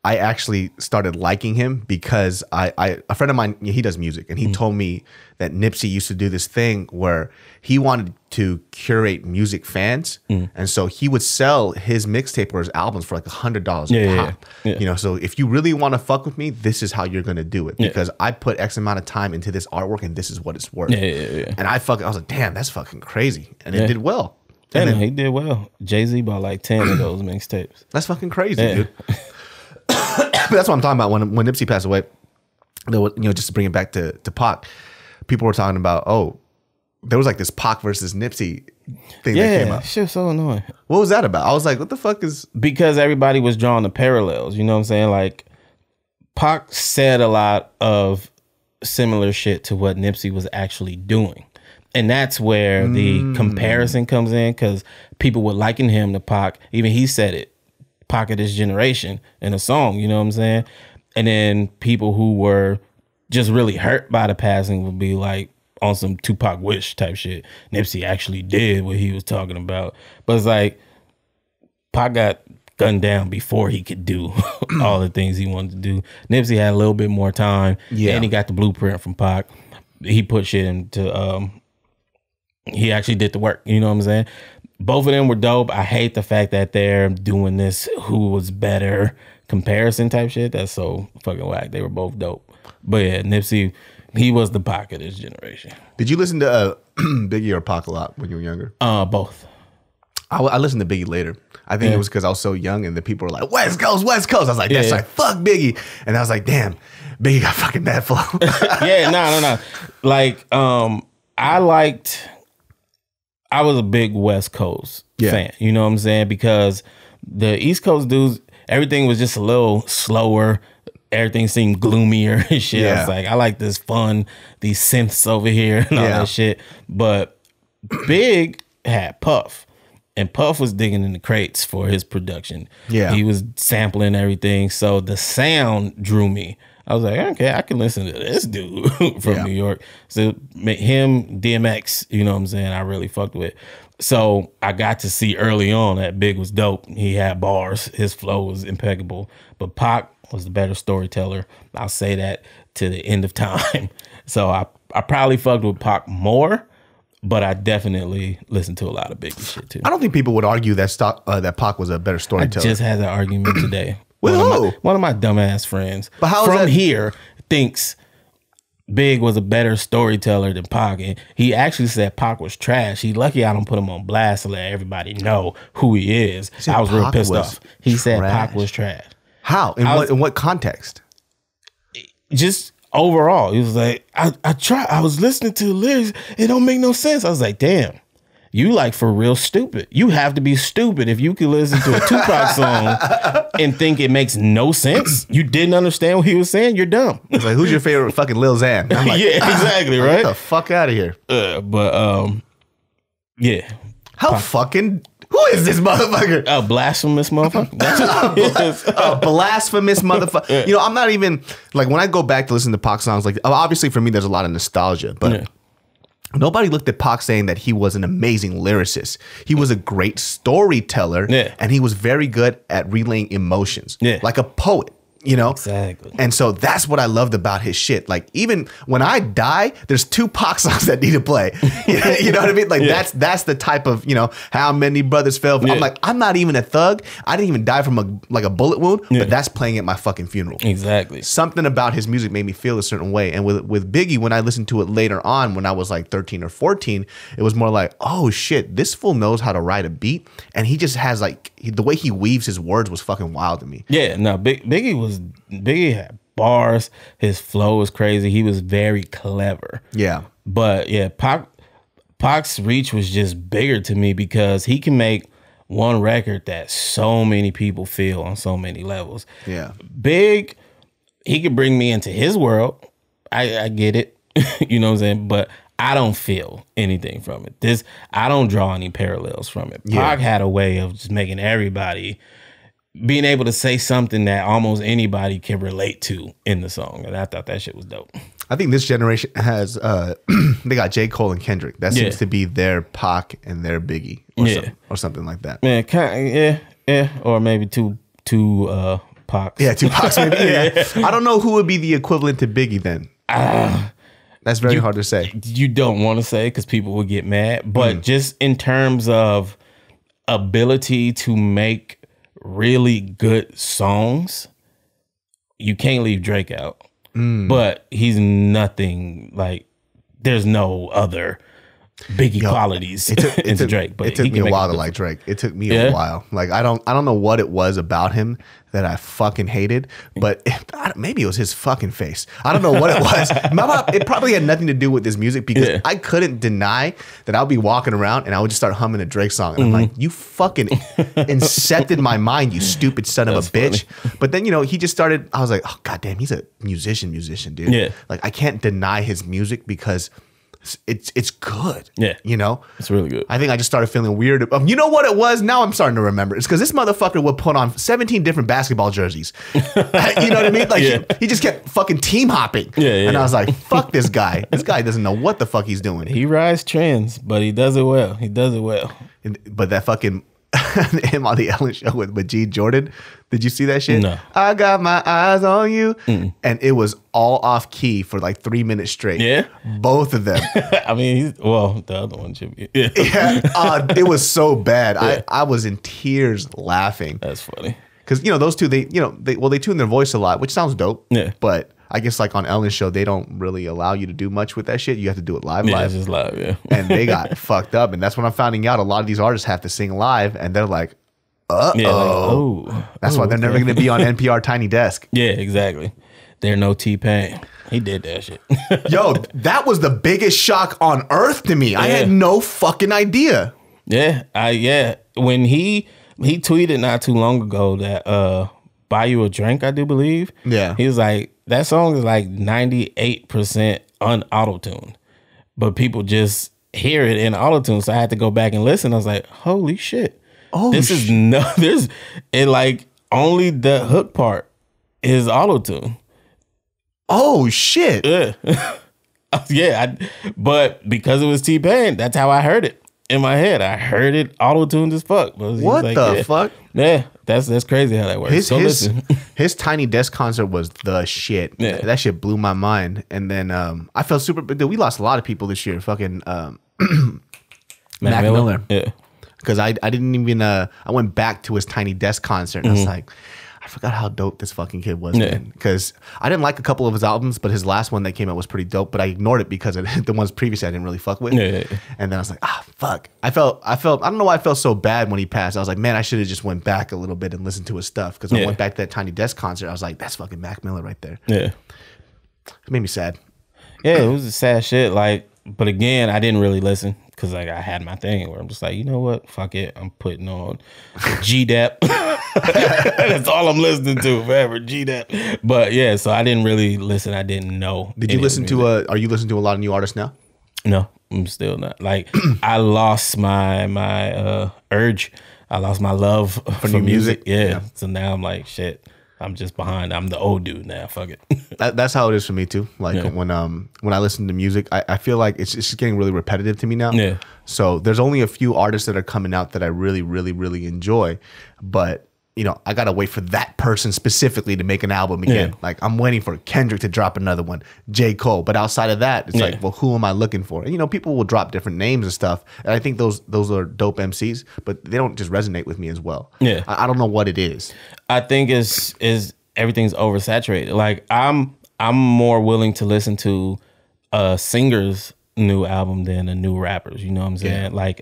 I actually started liking him because a friend of mine, he does music, and he told me that Nipsey used to do this thing where he wanted to curate music fans, and so he would sell his mixtape or his albums for like $100 a pop. You know, so if you really want to fuck with me, this is how you're gonna do it, because I put X amount of time into this artwork, and this is what it's worth. And I was like, damn, that's fucking crazy, and it did well. And then, he did well. Jay-Z bought like 10 of those mixtapes. That's fucking crazy, dude. But that's what I'm talking about. When Nipsey passed away, there was, just to bring it back to Pac, people were talking about, there was like this Pac versus Nipsey thing that came up. Shit was so annoying. What was that about? I was like, what the fuck is... Because everybody was drawing the parallels, you know what I'm saying? Like, Pac said a lot of similar shit to what Nipsey was actually doing. And that's where the comparison comes in, because people would liken him to Pac. Even he said it. Pac of this generation in a song, you know what I'm saying? And then people who were just really hurt by the passing would be like on some Tupac Wish type shit. Nipsey actually did what he was talking about. But it's like Pac got gunned down before he could do all the things he wanted to do. Nipsey had a little bit more time, and he got the blueprint from Pac. He put shit into he actually did the work, you know what I'm saying? Both of them were dope. I hate the fact that they're doing this who was better comparison type shit. That's so fucking whack. They were both dope. But yeah, Nipsey, he was the Pac of this generation. Did you listen to Biggie or Pac a lot when you were younger? Both. I listened to Biggie later. I think it was because I was so young and the people were like, West Coast, West Coast. I was like, that's like, fuck Biggie. And I was like, damn, Biggie got fucking bad flow. No. Like, I was a big West Coast fan, you know what I'm saying? Because the East Coast dudes, everything was just a little slower. Everything seemed gloomier and shit. I was like, I like this fun, these synths over here and all that shit. But Big had Puff, and Puff was digging in the crates for his production. He was sampling everything. So the sound drew me. I was like, okay, I can listen to this dude from New York. So him, DMX, you know what I'm saying, I really fucked with. So I got to see early on that Big was dope. He had bars. His flow was impeccable. But Pac was the better storyteller. I'll say that to the end of time. So I probably fucked with Pac more, but I definitely listened to a lot of Biggie shit too. I don't think people would argue that that Pac was a better storyteller. I just had that argument today. One of my dumbass friends from here thinks Big was a better storyteller than Pac. And he actually said Pac was trash. He lucky I don't put him on blast to let everybody know who he is. I was real pissed off. He said Pac was trash. How? In what context? Just overall. He was like, I was listening to the lyrics. It don't make no sense. I was like, damn. You like for real stupid. You have to be stupid if you can listen to a Tupac song and think it makes no sense. You didn't understand what he was saying. You're dumb. It's like, who's your favorite fucking Lil Xan? I'm like, exactly, right? Get the fuck out of here. How fucking... Who is this motherfucker? A blasphemous motherfucker. That's what it is. A blasphemous motherfucker. You know, I'm not even... Like, when I go back to listen to Pac songs, like, obviously for me, there's a lot of nostalgia, but... Nobody looked at Pac saying that he was an amazing lyricist. He was a great storyteller, and he was very good at relaying emotions, like a poet. You know? Exactly. And so that's what I loved about his shit. Like, even when I die, there's 2 Pac songs that need to play. You know what I mean? Like, that's the type of, how many brothers fell. I'm like, I'm not even a thug. I didn't even die from a bullet wound, but that's playing at my fucking funeral. Exactly. Something about his music made me feel a certain way. And with Biggie, when I listened to it later on, when I was like 13 or 14, it was more like, oh shit, this fool knows how to write a beat. And he just has like, the way he weaves his words was fucking wild to me. Yeah, no, Biggie was Biggie had bars. His flow was crazy. He was very clever. Yeah. But yeah, Pac's reach was just bigger to me because he can make one record that so many people feel on so many levels. Yeah. Big, he could bring me into his world. I get it. You know what I'm saying? But I don't feel anything from it. I don't draw any parallels from it. Yeah. Pac had a way of just making everybody being able to say something that almost anybody can relate to in the song. And I thought that shit was dope. I think this generation has they got J. Cole and Kendrick. That seems to be their Pac and their Biggie or something like that. Yeah, or maybe two Pacs. Yeah, two Pacs maybe. Yeah. I don't know who would be the equivalent to Biggie then. That's very hard to say. You don't want to say because people will get mad, but just in terms of ability to make really good songs, you can't leave Drake out. But he's nothing like. There's no other Biggie qualities into Drake. But it took me a while to like Drake. It took me a while. Like I don't know what it was about him that I fucking hated, but maybe it was his fucking face. I don't know what it was. It probably had nothing to do with this music because I couldn't deny that I would be walking around and I would just start humming a Drake song. And I'm like, you fucking incepted my mind, you stupid son of a bitch. Funny. But then, he just started, I was like, oh, goddamn, he's a musician, dude. Yeah. Like I can't deny his music because it's good. Yeah. It's really good. I think I just started feeling weird. You know what it was? Now I'm starting to remember. It's because this motherfucker would put on 17 different basketball jerseys. You know what I mean? Like he just kept fucking team hopping. And I was like, fuck this guy. This guy doesn't know what the fuck he's doing. He rides trends, but he does it well. But that fucking him on the Ellen show with G Jordan. Did you see that shit? No. I got my eyes on you. And it was all off key for like 3 minutes straight. Yeah. Both of them. I mean, the other one should be. Yeah. It was so bad. Yeah. I was in tears laughing. That's funny. Because, those two, they tune their voice a lot, which sounds dope. Yeah. But I guess like on Ellen's show, they don't really allow you to do much with that shit. You have to do it live. Yeah, it's just live, yeah. And they got fucked up. And that's when I'm finding out a lot of these artists have to sing live. And they're like, uh-oh. That's why they're never going to be on NPR Tiny Desk. Yeah, exactly. They're no T-Pain. He did that shit. Yo, that was the biggest shock on earth to me. I had no fucking idea. Yeah. When he tweeted not too long ago that Buy You a Drink, I do believe. Yeah. He was like, that song is like 98% un-auto-tuned. But people just hear it in auto-tune. So I had to go back and listen. I was like, holy shit. Oh, this is only the hook part is auto-tune. Oh shit. Yeah. But because it was T-Pain, that's how I heard it in my head. I heard it auto-tuned as fuck. What the fuck? Yeah, that's crazy how that works. His Tiny Desk concert was the shit. Yeah. That shit blew my mind. And then I felt super. Dude, we lost a lot of people this year. Fucking Mac Miller. Yeah. Because I didn't even I went back to his Tiny Desk concert and I was like, I forgot how dope this fucking kid was, man. Because I didn't like a couple of his albums, but his last one that came out was pretty dope. But I ignored it because the ones previously I didn't really fuck with. Yeah. And then I was like, fuck. I don't know why I felt so bad when he passed. I was like, man, I should have just went back a little bit and listened to his stuff. Because when I went back to that Tiny Desk concert, I was like, that's fucking Mac Miller right there. Yeah. It made me sad. Yeah, it was a sad shit. But again, I didn't really listen. Because I had my thing where I'm just like, you know what? Fuck it. I'm putting on GDAP. That's all I'm listening to forever, GDAP. But yeah, so I didn't really listen. I didn't know. Did you listen to are you listening to a lot of new artists now? No, I'm still not. Like I lost my urge. I lost my love for new music. Yeah. So now I'm like, shit. I'm just behind. I'm the old dude now. Fuck it. That's how it is for me too. Like when I listen to music, I feel like it's just getting really repetitive to me now. Yeah. So there's only a few artists that are coming out that I really, really, really enjoy, but I gotta wait for that person specifically to make an album again. Like I'm waiting for Kendrick to drop another one, J. Cole. But outside of that, it's like, well, who am I looking for? And, people will drop different names and stuff, and I think those are dope MCs, but they don't just resonate with me as well. Yeah, I don't know what it is. I think is everything's oversaturated. Like I'm more willing to listen to a singer's new album than a new rapper's. You know what I'm saying? Yeah. Like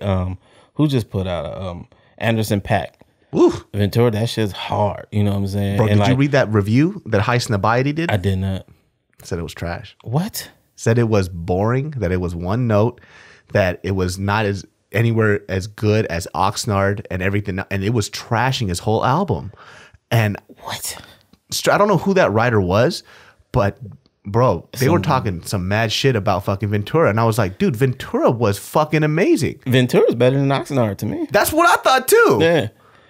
who just put out Anderson .Paak. Oof. Ventura, that shit's hard. You know what I'm saying? Bro, and did you read that review that Heist Nabayadi did? I did not. Said it was trash. What? Said it was boring, that it was one note, that it was not as anywhere as good as Oxnard and everything. And it was trashing his whole album. And what? I don't know who that writer was, but bro, they were talking some mad shit about fucking Ventura. And I was like, dude, Ventura was fucking amazing. Ventura's better than Oxnard to me. That's what I thought too. Yeah.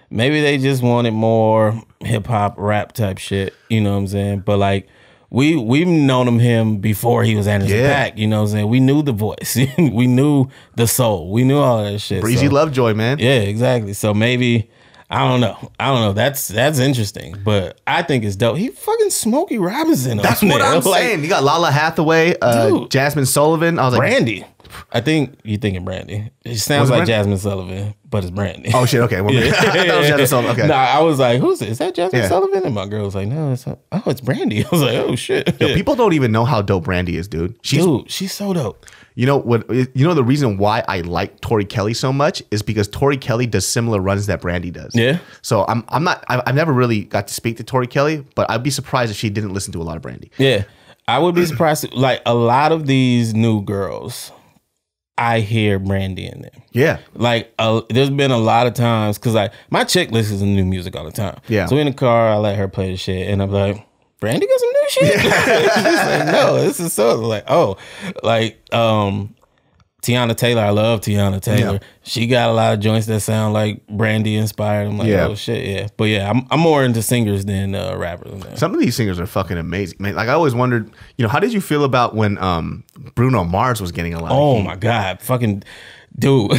Maybe they just wanted more hip hop rap type shit. You know what I'm saying? But like, we've known him before he was Anderson .Paak. You know what I'm saying? We knew the voice. We knew the soul. We knew all that shit. Breezy Lovejoy, man. Yeah, exactly. So maybe, I don't know. That's interesting. But I think it's dope. He fucking Smokey Robinson. That's what I'm saying. You got Lala Hathaway, Jasmine Sullivan. I was like, Brandy. I think you're thinking Brandy. It sounds like Jasmine Sullivan, but it's Brandy. Oh shit, okay. Well, I thought it was Jasmine Sullivan. Okay. Nah, I was like, who's it? Is that Jasmine Sullivan? And my girl was like, no, it's Brandy. I was like, oh shit. Yo, people don't even know how dope Brandy is, dude. She's so dope. You know what? You know the reason why I like Tori Kelly so much is because Tori Kelly does similar runs that Brandy does. Yeah. So I've never really got to speak to Tori Kelly, but I'd be surprised if she didn't listen to a lot of Brandy. Yeah. I would be surprised. Like a lot of these new girls, I hear Brandy in them. Yeah. Like there's been a lot of times, because like my chick listens to new music all the time. Yeah. So in the car, I let her play the shit, and I'm like, Brandy got some new shit? She's like, no, this is so like, oh, like Tiana Taylor. I love Tiana Taylor. Yeah. She got a lot of joints that sound like Brandy inspired. I'm like, oh shit, yeah. But yeah, I'm more into singers than rappers. Some of these singers are fucking amazing, man. Like I always wondered, you know, how did you feel about when Bruno Mars was getting a lot? Oh my god, fucking dude.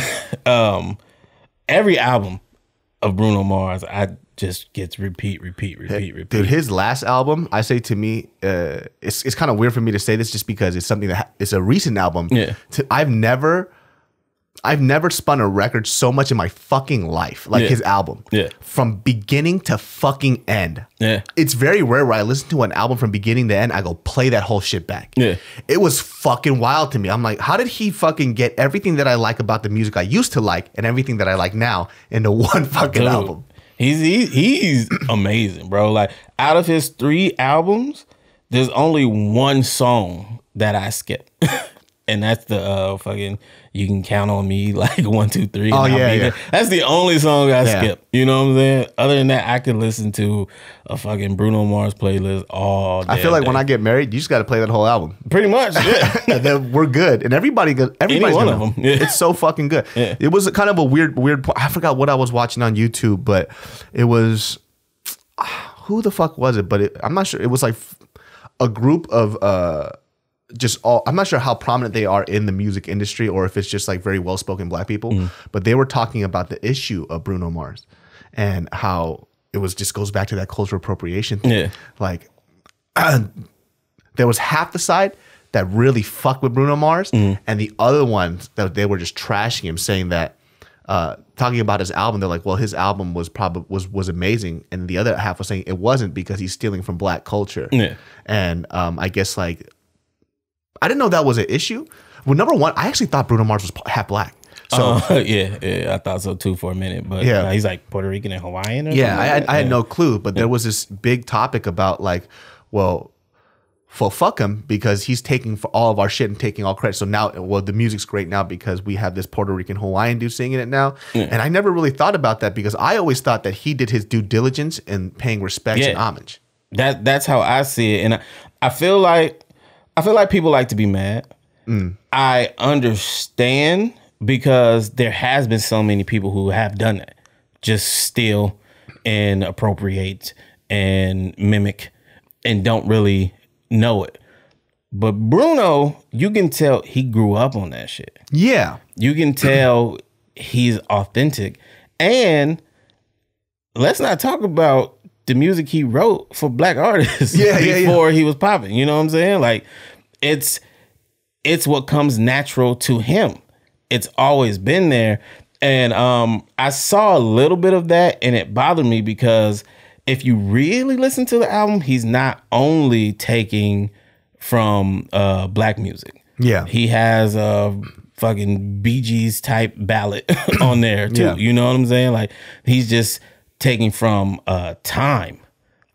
Every album of Bruno Mars, I just gets repeat. Dude, his last album, I say to me, it's kind of weird for me to say this just because it's something that it's a recent album. Yeah. I've never spun a record so much in my fucking life like his album. Yeah. From beginning to fucking end. Yeah. It's very rare where I listen to an album from beginning to end, I go play that whole shit back. Yeah. It was fucking wild to me. I'm like, how did he fucking get everything that I like about the music I used to like and everything that I like now into one fucking album? He's amazing, bro. Like out of his 3 albums, there's only one song that I skip. And that's the fucking You Can Count on Me, like 1, 2, 3. Oh yeah. That's the only song I skip. You know what I'm saying? Other than that, I could listen to a fucking Bruno Mars playlist all day. I feel like when I get married, you just got to play that whole album. Pretty much, yeah. And then we're good. And everybody's one of them. Yeah. It's so fucking good. Yeah. It was kind of a weird. I forgot what I was watching on YouTube, but it was who the fuck was it? But I'm not sure. It was like a group of I'm not sure how prominent they are in the music industry or if it's just like very well-spoken black people, but they were talking about the issue of Bruno Mars and how it was just goes back to that cultural appropriation thing. Yeah. Like there was half the side that really fucked with Bruno Mars and the other ones that they were just trashing him, saying that talking about his album, they're like, well, his album was amazing, and the other half was saying it wasn't because he's stealing from black culture. Yeah. And I guess like I didn't know that was an issue. Well, number one, I actually thought Bruno Mars was half black. So yeah, I thought so too for a minute. But yeah, he's like Puerto Rican and Hawaiian. Or something I had no clue. But there was this big topic about like, well, fuck him because he's taking for all of our shit and taking all credit. So now, well, the music's great now because we have this Puerto Rican Hawaiian dude singing it now. Yeah. And I never really thought about that because I always thought that he did his due diligence in paying respect and homage. That's how I see it, and I feel like people like to be mad. I understand because there has been so many people who have done that. Just steal and appropriate and mimic and don't really know it. But Bruno, you can tell he grew up on that shit. Yeah. You can tell he's authentic. And let's not talk about the music he wrote for black artists before he was popping. You know what I'm saying? Like it's what comes natural to him. It's always been there. And I saw a little bit of that and it bothered me because if you really listen to the album, he's not only taking from black music. Yeah. He has a fucking Bee Gees type ballad on there too. Yeah. You know what I'm saying? Like he's just taking from time,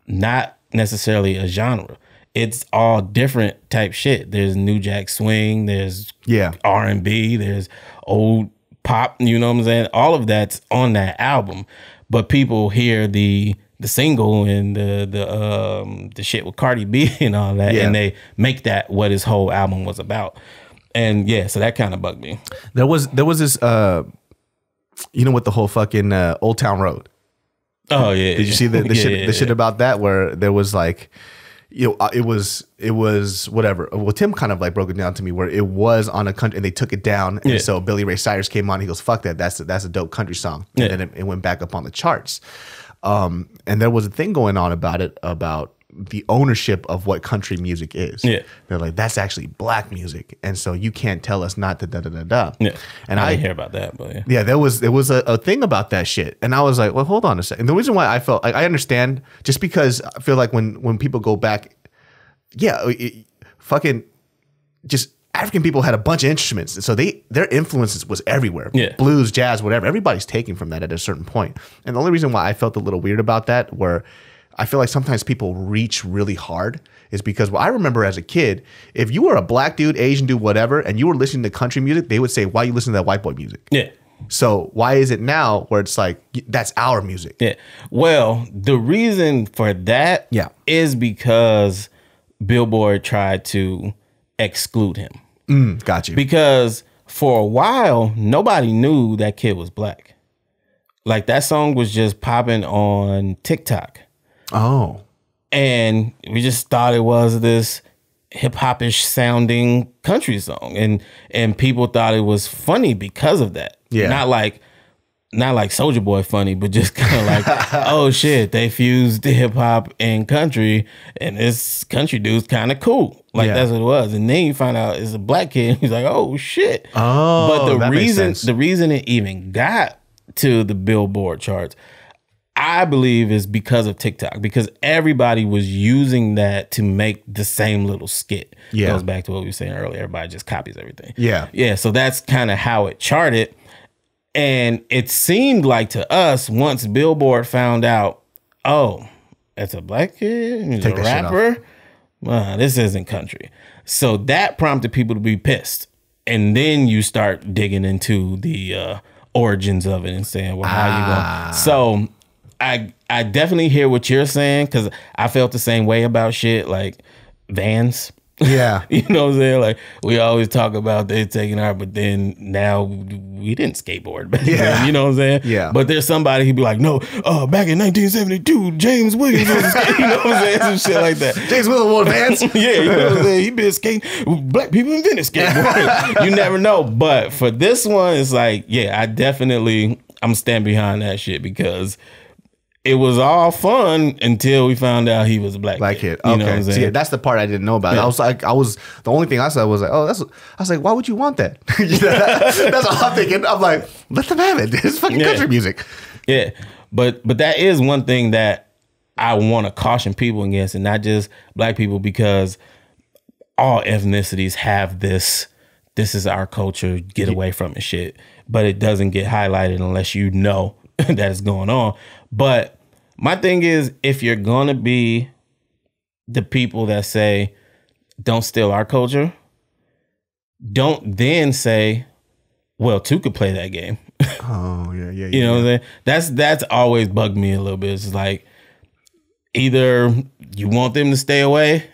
not necessarily a genre. It's all different type shit. There's New Jack Swing, there's R&B, there's old pop, you know what I'm saying? All of that's on that album. But people hear the single and the shit with Cardi B and all that, and they make that what his whole album was about. And yeah, so that kind of bugged me. There was this you know, with the whole fucking Old Town Road. Oh yeah. Did you see the shit about that, where there was like, you know, it was whatever. Well, Tim kind of like broke it down to me, where it was on a country and they took it down. And so Billy Ray Cyrus came on. He goes, "Fuck that. That's a dope country song." And then it went back up on the charts. And there was a thing going on about it, about the ownership of what country music is. Yeah. They're like, that's actually black music. And so you can't tell us not to da-da-da-da. Yeah. And I didn't hear about that, but there was a thing about that shit. And I was like, well, hold on a second. The reason why I felt like, I understand, just because I feel like when people go back, fucking just African people had a bunch of instruments. So their influences was everywhere. Yeah. Blues, jazz, whatever. Everybody's taking from that at a certain point. And the only reason why I felt a little weird about that, where I feel like sometimes people reach really hard, is because I remember as a kid, if you were a black dude, Asian dude, whatever, and you were listening to country music, they would say, why are you listening to that white boy music? Yeah. So why is it now where it's like, that's our music? Yeah. Well, the reason for that is because Billboard tried to exclude him. Got you. Because for a while, nobody knew that kid was black. Like, that song was just popping on TikTok. Oh. And we just thought it was this hip-hop-ish sounding country song. And people thought it was funny because of that. Yeah. Not like Soulja Boy funny, but just kind of like, oh shit, they fused the hip-hop and country, and this country dude's kind of cool. Like, that's what it was. And then you find out it's a black kid, and he's like, oh shit. Oh, but that makes sense. The reason it even got to the Billboard charts, I believe, is because of TikTok, because everybody was using that to make the same little skit. Yeah. It goes back to what we were saying earlier. Everybody just copies everything. Yeah. Yeah. So that's kind of how it charted. And it seemed like to us, once Billboard found out, oh, that's a black kid, he's a rapper, this isn't country. So that prompted people to be pissed. And then you start digging into the origins of it and saying, well, how you going? So I definitely hear what you're saying, because I felt the same way about shit like Vans. Yeah. You know what I'm saying? Like, we always talk about they taking our, but then now we didn't skateboard back then, you know what I'm saying? Yeah. But there's somebody who'd be like, no, back in 1972, James Williams was skating, you know what I'm saying? Some shit like that. James Williams wore Vans. Yeah, you know what I'm saying? He been skating. Black people invented skateboarding. You never know. But for this one, it's like, I'm standing behind that shit, because it was all fun until we found out he was a black kid. Okay. You know what I'm saying? See, that's the part I didn't know about. Yeah. The only thing I said was like, I was like, why would you want that? That's all I'm thinking. I'm like, let them have it. It's fucking country music. Yeah. But that is one thing that I want to caution people against, and not just black people, because all ethnicities have this is our culture, get away from it shit. But it doesn't get highlighted unless you know that it's going on. But my thing is, if you're going to be the people that say, don't steal our culture, don't then say, well, two could play that game. Oh, yeah. You know what I'm saying? That's always bugged me a little bit. It's like, either you want them to stay away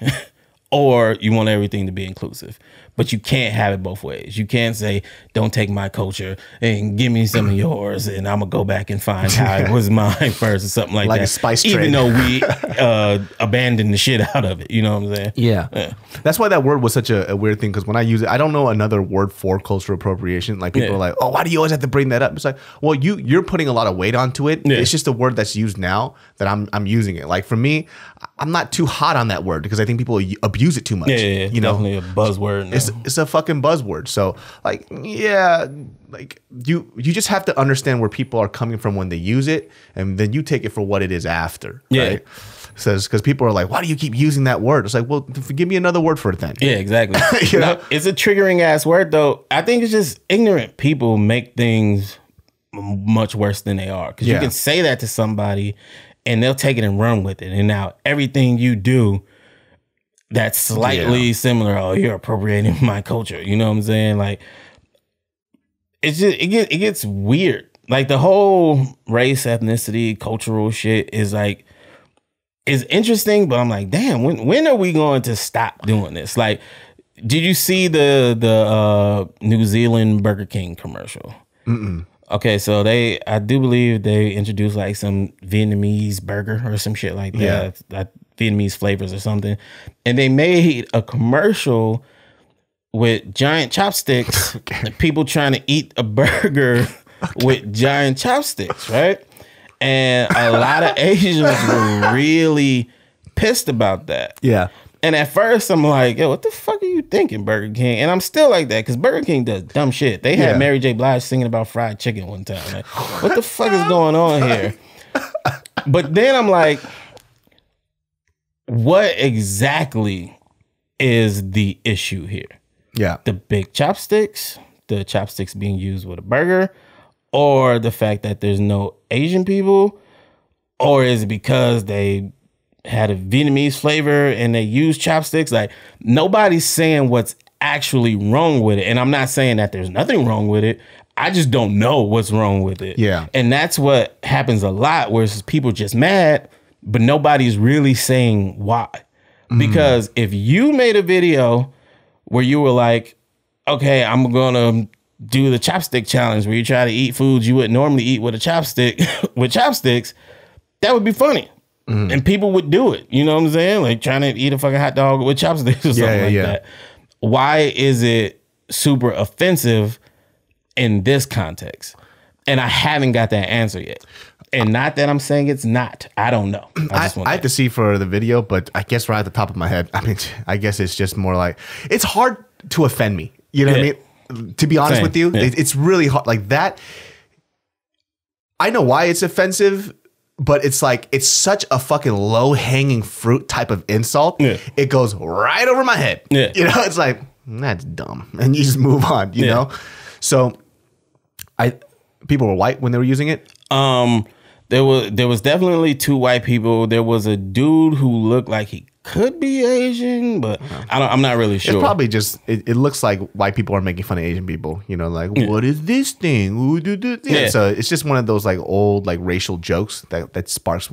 or you want everything to be inclusive. But you can't have it both ways. You can't say, don't take my culture and give me some of yours, and I'm going to go back and find how it was mine first, or something like that. Like a spice trade. Even though we abandoned the shit out of it. You know what I'm saying? Yeah. That's why that word was such a weird thing, because when I use it, I don't know another word for cultural appropriation. Like, people are like, oh, why do you always have to bring that up? It's like, well, you're putting a lot of weight onto it. Yeah. It's just a word that's used now that I'm using it. Like, for me, I'm not too hot on that word, because I think people abuse it too much. Yeah, you know? Definitely a buzzword now. It's a fucking buzzword. So, like, like you just have to understand where people are coming from when they use it, and then you take it for what it is after. Right? Says, because people are like, why do you keep using that word? It's like, well, give me another word for it then. Yeah, exactly. It's a triggering ass word, though. I think it's just ignorant people make things much worse than they are. Because you can say that to somebody and they'll take it and run with it. And now everything you do that's slightly similar, oh, you're appropriating my culture. You know what I'm saying? Like, it's just, it gets weird. Like, the whole race, ethnicity, cultural shit is like, is interesting, but I'm like, damn, when are we going to stop doing this? Like, did you see the New Zealand Burger King commercial? Mm-mm. Okay, so I do believe they introduced like some Vietnamese burger or some shit like that, like Vietnamese flavors or something, and they made a commercial with giant chopsticks, people trying to eat a burger with giant chopsticks, right? And a lot of Asians were really pissed about that. Yeah. And at first, I'm like, yo, what the fuck are you thinking, Burger King? And I'm still like that, because Burger King does dumb shit. They had Mary J. Blige singing about fried chicken one time. Like, what the fuck is going on here? But then I'm like, what exactly is the issue here? Yeah. The big chopsticks, the chopsticks being used with a burger, or the fact that there's no Asian people, or is it because they had a Vietnamese flavor and they use chopsticks? Like, nobody's saying what's actually wrong with it. And I'm not saying that there's nothing wrong with it. I just don't know what's wrong with it. Yeah. And that's what happens a lot, where it's people just mad, but nobody's really saying why. Because if you made a video where you were like, okay, I'm going to do the chopstick challenge, where you try to eat foods you wouldn't normally eat with a chopstick, with chopsticks, that would be funny. And people would do it. You know what I'm saying? Like trying to eat a fucking hot dog with chopsticks or something like that. Why is it super offensive in this context? And I haven't got that answer yet. And not that I'm saying it's not. I don't know. I have to see for the video, but I guess right at the top of my head, I mean, I guess it's just more like, it's hard to offend me. You know what I mean? To be honest with you, it's really hard. Like that, I know why it's offensive, but it's like, it's such a fucking low hanging fruit type of insult. It goes right over my head. You know, it's like, that's dumb. And you just move on, you know? So people were white when they were using it. There was definitely 2 white people. There was a dude who looked like he could be Asian, but I'm not really sure. It's probably just, it looks like white people are making fun of Asian people, you know, like, what is this thing? Ooh, so it's just one of those like old like racial jokes that sparks,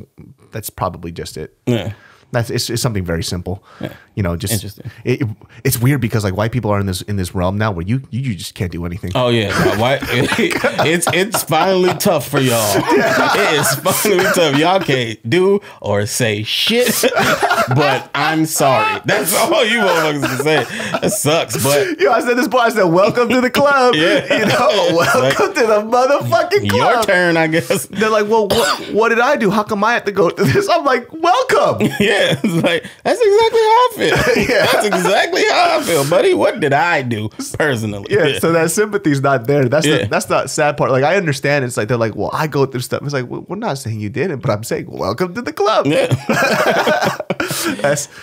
that's probably just it. It's something very simple, you know. Just interesting. It's weird because like white people are in this realm now where you just can't do anything. Oh yeah, it's finally tough for y'all. It is finally tough. Y'all can't do or say shit. But I'm sorry. That's all you motherfuckers can say. That sucks. But I said this boy. I said, welcome to the club. You know, welcome to the motherfucking club. Your turn, I guess. They're like, well, what did I do? How come I have to go through this? I'm like, welcome. It's like, that's exactly how I feel. That's exactly how I feel, buddy. What did I do personally? So that sympathy's not there. That's the sad part. Like, I understand. It's like, they're like, well, I go through stuff. It's like, well, we're not saying you didn't, but I'm saying, welcome to the club.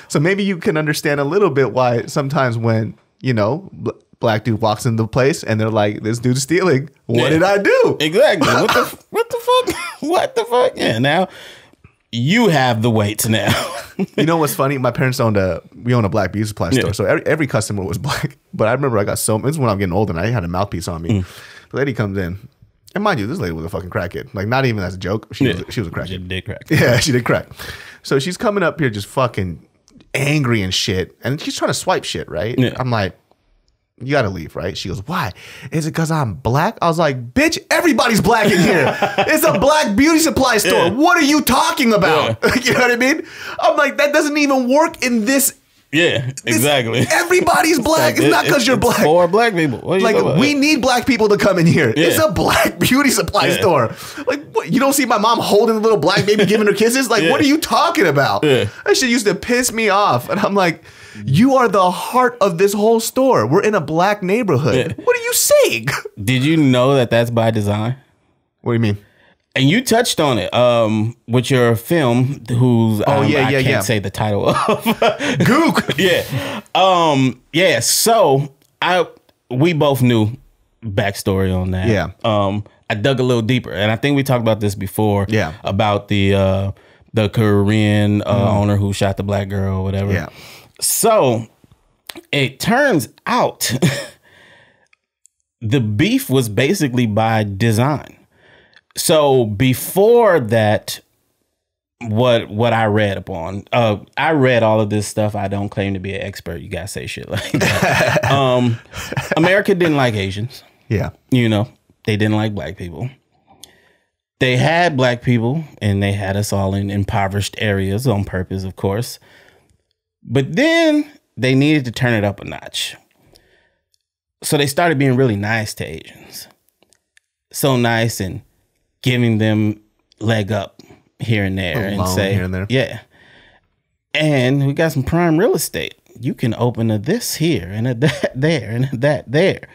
So maybe you can understand a little bit why sometimes when, you know, black dude walks into the place and they're like, this dude's stealing. What did I do? Exactly. What the fuck? What the fuck? Yeah, now you have the weights now. You know what's funny? My parents own a black beauty supply store. So every customer was black. But I remember I got this is when I'm getting older and I had a mouthpiece on me. The lady comes in. And mind you, this lady was a fucking crackhead. Like, not even as a joke. She was a crackhead. She did crack. Yeah, she did crack. So she's coming up here just fucking angry and shit. And she's trying to swipe shit, right? I'm like, you gotta leave, right? She goes, why? Is it because I'm black? I was like, bitch, everybody's black in here. It's a black beauty supply store. What are you talking about? You know what I mean? I'm like, that doesn't even work in this. Exactly. Everybody's black. It's not because you're black. For black people. Like, we need black people to come in here. It's a black beauty supply store. Like, what, you don't see my mom holding a little black baby giving her kisses? Like, what are you talking about? That shit used to piss me off. And I'm like, you are the heart of this whole store. We're in a black neighborhood. What are you saying? Did you know that that's by design? What do you mean? And you touched on it with your film, whose I can't say the title of. Gook. So we both knew backstory on that. I dug a little deeper, and I think we talked about this before. Yeah. About the Korean owner who shot the black girl or whatever. Yeah. So it turns out the beef was basically by design. So before that, what I read upon, I read all of this stuff. I don't claim to be an expert. You guys say shit like that. America didn't like Asians. Yeah. You know, they didn't like black people. They had black people and they had us all in impoverished areas on purpose, of course. But then they needed to turn it up a notch. So they started being really nice to Asians. So nice and giving them leg up here and there and say, here and there. Yeah. And we got some prime real estate. You can open a this here and a that there and a that there.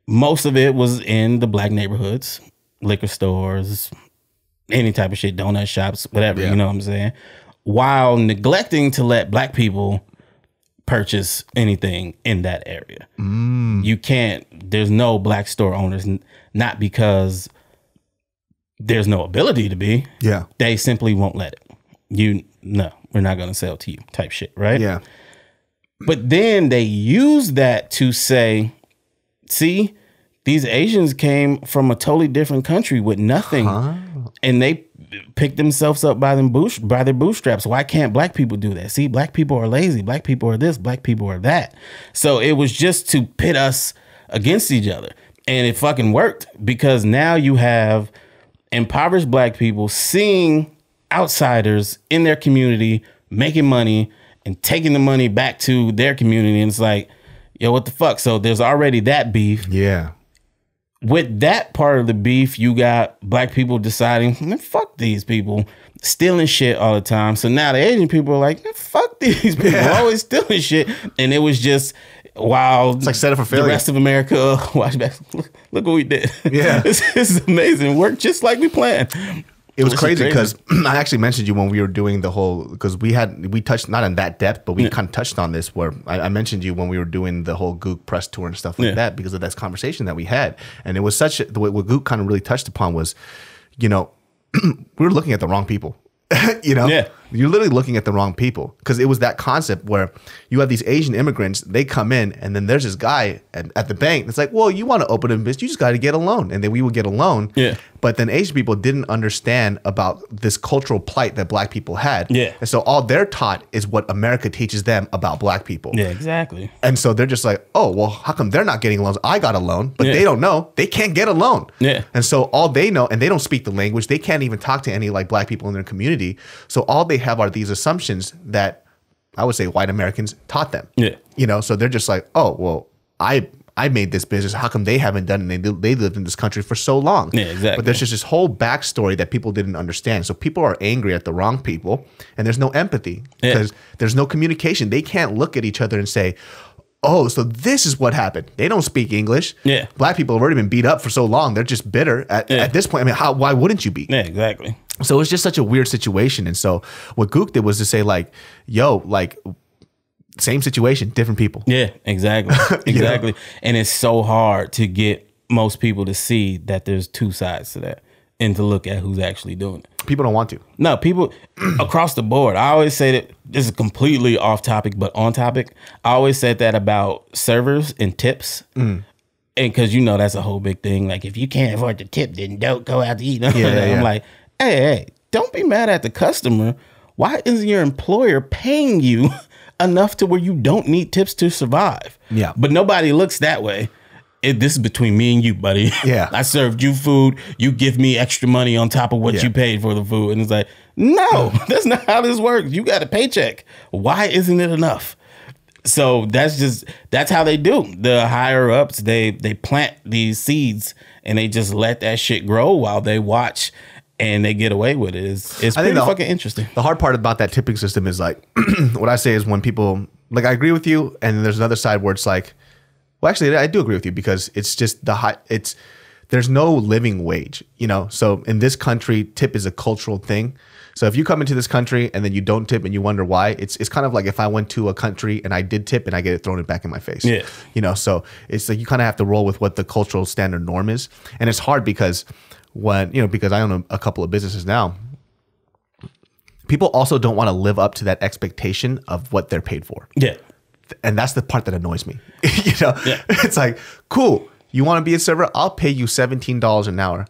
Most of it was in the black neighborhoods, liquor stores, any type of shit, donut shops, whatever, you know what I'm saying? While neglecting to let black people purchase anything in that area. You can't, there's no black store owners, not because there's no ability to be. Yeah. They simply won't let it. No, we're not going to sell to you type shit, right? Yeah. But then they use that to say, see, these Asians came from a totally different country with nothing. And they picked themselves up by their bootstraps. Why can't black people do that? See, black people are lazy. Black people are this. Black people are that. So it was just to pit us against each other. And it fucking worked, because now you have impoverished black people seeing outsiders in their community making money and taking the money back to their community. And it's like, yo, what the fuck? So there's already that beef. Yeah. With that part of the beef, you got black people deciding, man, fuck these people, stealing shit all the time. So now the Asian people are like, man, fuck these people, always stealing shit. And it was just, wow. It's like set up for failure. The rest of America, watch back. Look what we did. Yeah. This is amazing. It worked just like we planned. It was crazy because I actually mentioned you when we were doing the whole, because we touched, not in that depth, but we kind of touched on this, where I mentioned you when we were doing the whole Gook press tour and stuff like that, because of that conversation that we had. And it was what Gook kind of really touched upon was, you know, we were looking at the wrong people. You know, you're literally looking at the wrong people, because it was that concept where you have these Asian immigrants, they come in, and then there's this guy at the bank that's like, well, you want to open a business, you just got to get a loan. And then we would get a loan. Yeah. But then Asian people didn't understand about this cultural plight that black people had. Yeah. And so all they're taught is what America teaches them about black people. Yeah, exactly. And so they're just like, oh, well, how come they're not getting loans? I got a loan, but they don't know. They can't get a loan. Yeah. And so all they know, and they don't speak the language, they can't even talk to any like black people in their community. So all they have are these assumptions that I would say white Americans taught them. Yeah. You know, so they're just like, oh, well, I made this business. How come they haven't done it? They lived in this country for so long. Yeah, exactly. But there's just this whole backstory that people didn't understand. So people are angry at the wrong people, and there's no empathy because there's no communication. They can't look at each other and say, oh, so this is what happened. They don't speak English. Yeah. Black people have already been beat up for so long. They're just bitter at this point. I mean, why wouldn't you be? Yeah, exactly. So it's just such a weird situation. And so what Gook did was to say like, yo, like, same situation, different people. Yeah, exactly. Exactly. And it's so hard to get most people to see that there's two sides to that and to look at who's actually doing it. People don't want to. No, people across the board. I always say that this is completely off topic, but on topic. I always said that about servers and tips. And because, you know, that's a whole big thing. Like, if you can't afford to tip, then don't go out to eat. I'm like, hey, don't be mad at the customer. Why isn't your employer paying you enough to where you don't need tips to survive? Yeah. But nobody looks that way. This is between me and you, buddy. Yeah. I served you food. You give me extra money on top of what you paid for the food. And it's like, no, that's not how this works. You got a paycheck. Why isn't it enough? So that's how they do. The higher ups, they plant these seeds and they just let that shit grow while they watch and they get away with it. It's pretty fucking interesting. The hard part about that tipping system is like, what I say is when people, like, I agree with you, and then there's another side where it's like, well, actually, I do agree with you, because it's just the there's no living wage, you know? So in this country, tip is a cultural thing. So if you come into this country and then you don't tip and you wonder why, it's kind of like if I went to a country and I did tip and I get it thrown back in my face. Yeah. You know, so it's like you kind of have to roll with what the cultural standard norm is. And it's hard because because I own a couple of businesses now, people also don't want to live up to that expectation of what they're paid for. Yeah. And that's the part that annoys me. You know, it's like, cool, you want to be a server? I'll pay you $17 an hour.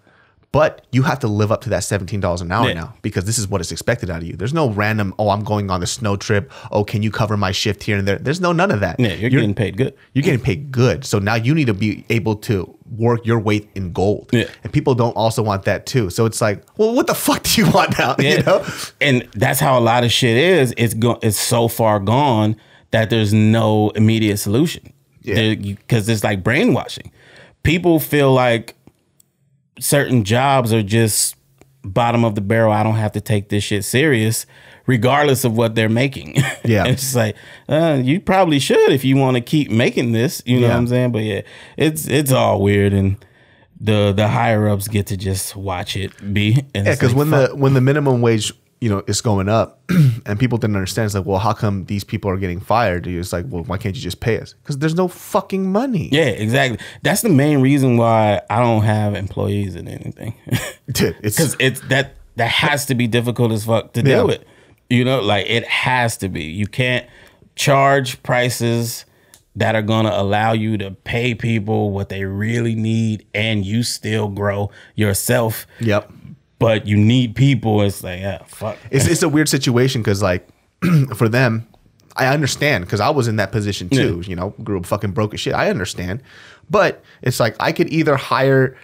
But you have to live up to that $17 an hour now, because this is what is expected out of you. There's no random, I'm going on a snow trip. Oh, can you cover my shift here and there? There's none of that. Yeah, you're getting paid good. You're getting paid good. So now you need to be able to work your weight in gold. Yeah. And people don't also want that too. So it's like, well, what the fuck do you want now? Yeah. You know? And that's how a lot of shit is. It's so far gone that there's no immediate solution. Yeah. Because it's like brainwashing. People feel like certain jobs are just bottom of the barrel. I don't have to take this shit serious, regardless of what they're making. Yeah, it's like you probably should if you want to keep making this. You know what I'm saying? But yeah, it's all weird, and the higher ups get to just watch it be. And because when the minimum wage is going up, and people didn't understand, it's like, well, how come these people are getting fired? It's like, well, why can't you just pay us? Because there's no fucking money. Yeah, exactly. That's the main reason why I don't have employees in anything. Dude, because that has to be difficult as fuck to deal with. You know, like it has to be. You can't charge prices that are gonna allow you to pay people what they really need, and you still grow yourself. Yep. But you need people. It's like, yeah, fuck. It's a weird situation because, like, for them, I understand because I was in that position too. Yeah. You know, grew up fucking broke as shit. I understand, but it's like I could either hire,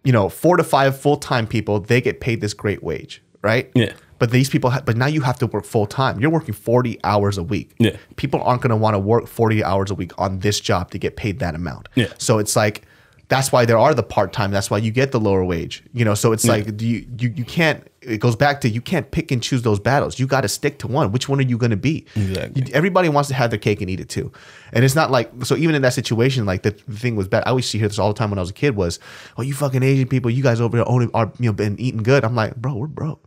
4 to 5 full-time people. They get paid this great wage, right? Yeah. But these people, but now you have to work full time. You're working 40 hours a week. Yeah. People aren't going to want to work 40 hours a week on this job to get paid that amount. Yeah. So it's like, that's why there are the part-time. That's why you get the lower wage. So it's like you can't. It goes back to you can't pick and choose those battles. You got to stick to one. Which one are you going to be? Exactly. Everybody wants to have their cake and eat it too. And it's not like, so even in that situation, like the thing was bad. I used to hear this all the time when I was a kid was, oh, you fucking Asian people, you guys over here only are been eating good. I'm like, bro, we're broke.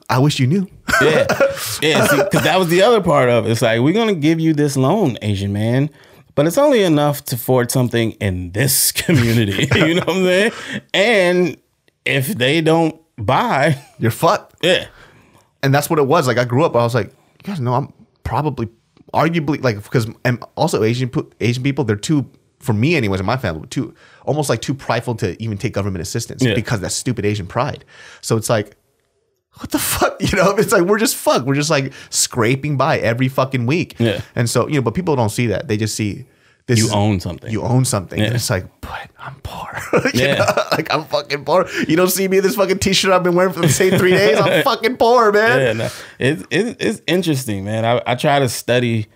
I wish you knew. Yeah. Because that was the other part of it. It's like, we're going to give you this loan, Asian man, but it's only enough to afford something in this community. You know what I'm saying? And if they don't buy, you're fucked. Yeah. And that's what it was. Like, I grew up, I was like, you guys know I'm probably, arguably, like, because, and also Asian people, they're too, for me anyways, in my family, almost like too prideful to even take government assistance because that stupid Asian pride. So it's like, what the fuck? It's like, we're just fucked. We're just like scraping by every fucking week. Yeah. And so, but people don't see that. They just see this. You own something. You own something. Yeah. And it's like, but I'm poor. Like, I'm fucking poor. You don't see me in this fucking t-shirt I've been wearing for the same 3 days. I'm fucking poor, man. Yeah, no. It's interesting, man. I try to study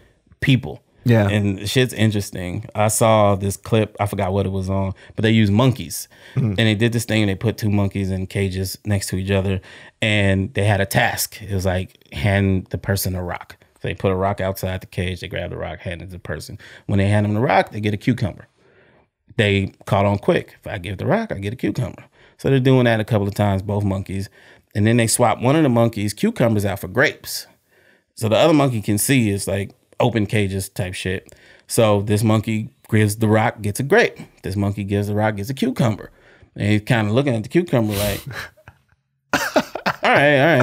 people. Yeah. And shit's interesting. I saw this clip, I forgot what it was on, but they used monkeys. Mm-hmm. And they did this thing, they put 2 monkeys in cages next to each other, and they had a task. It was like, hand the person a rock. So they put a rock outside the cage, they grab the rock, hand it to the person. When they hand them the rock, they get a cucumber. They caught on quick. If I give the rock, I get a cucumber. So they're doing that a couple of times, both monkeys. And then they swap one of the monkeys' cucumbers out for grapes. So the other monkey can see it's like open cages type shit. So this monkey gives the rock, gets a grape. This monkey gives the rock, gets a cucumber. And he's kind of looking at the cucumber like, all right,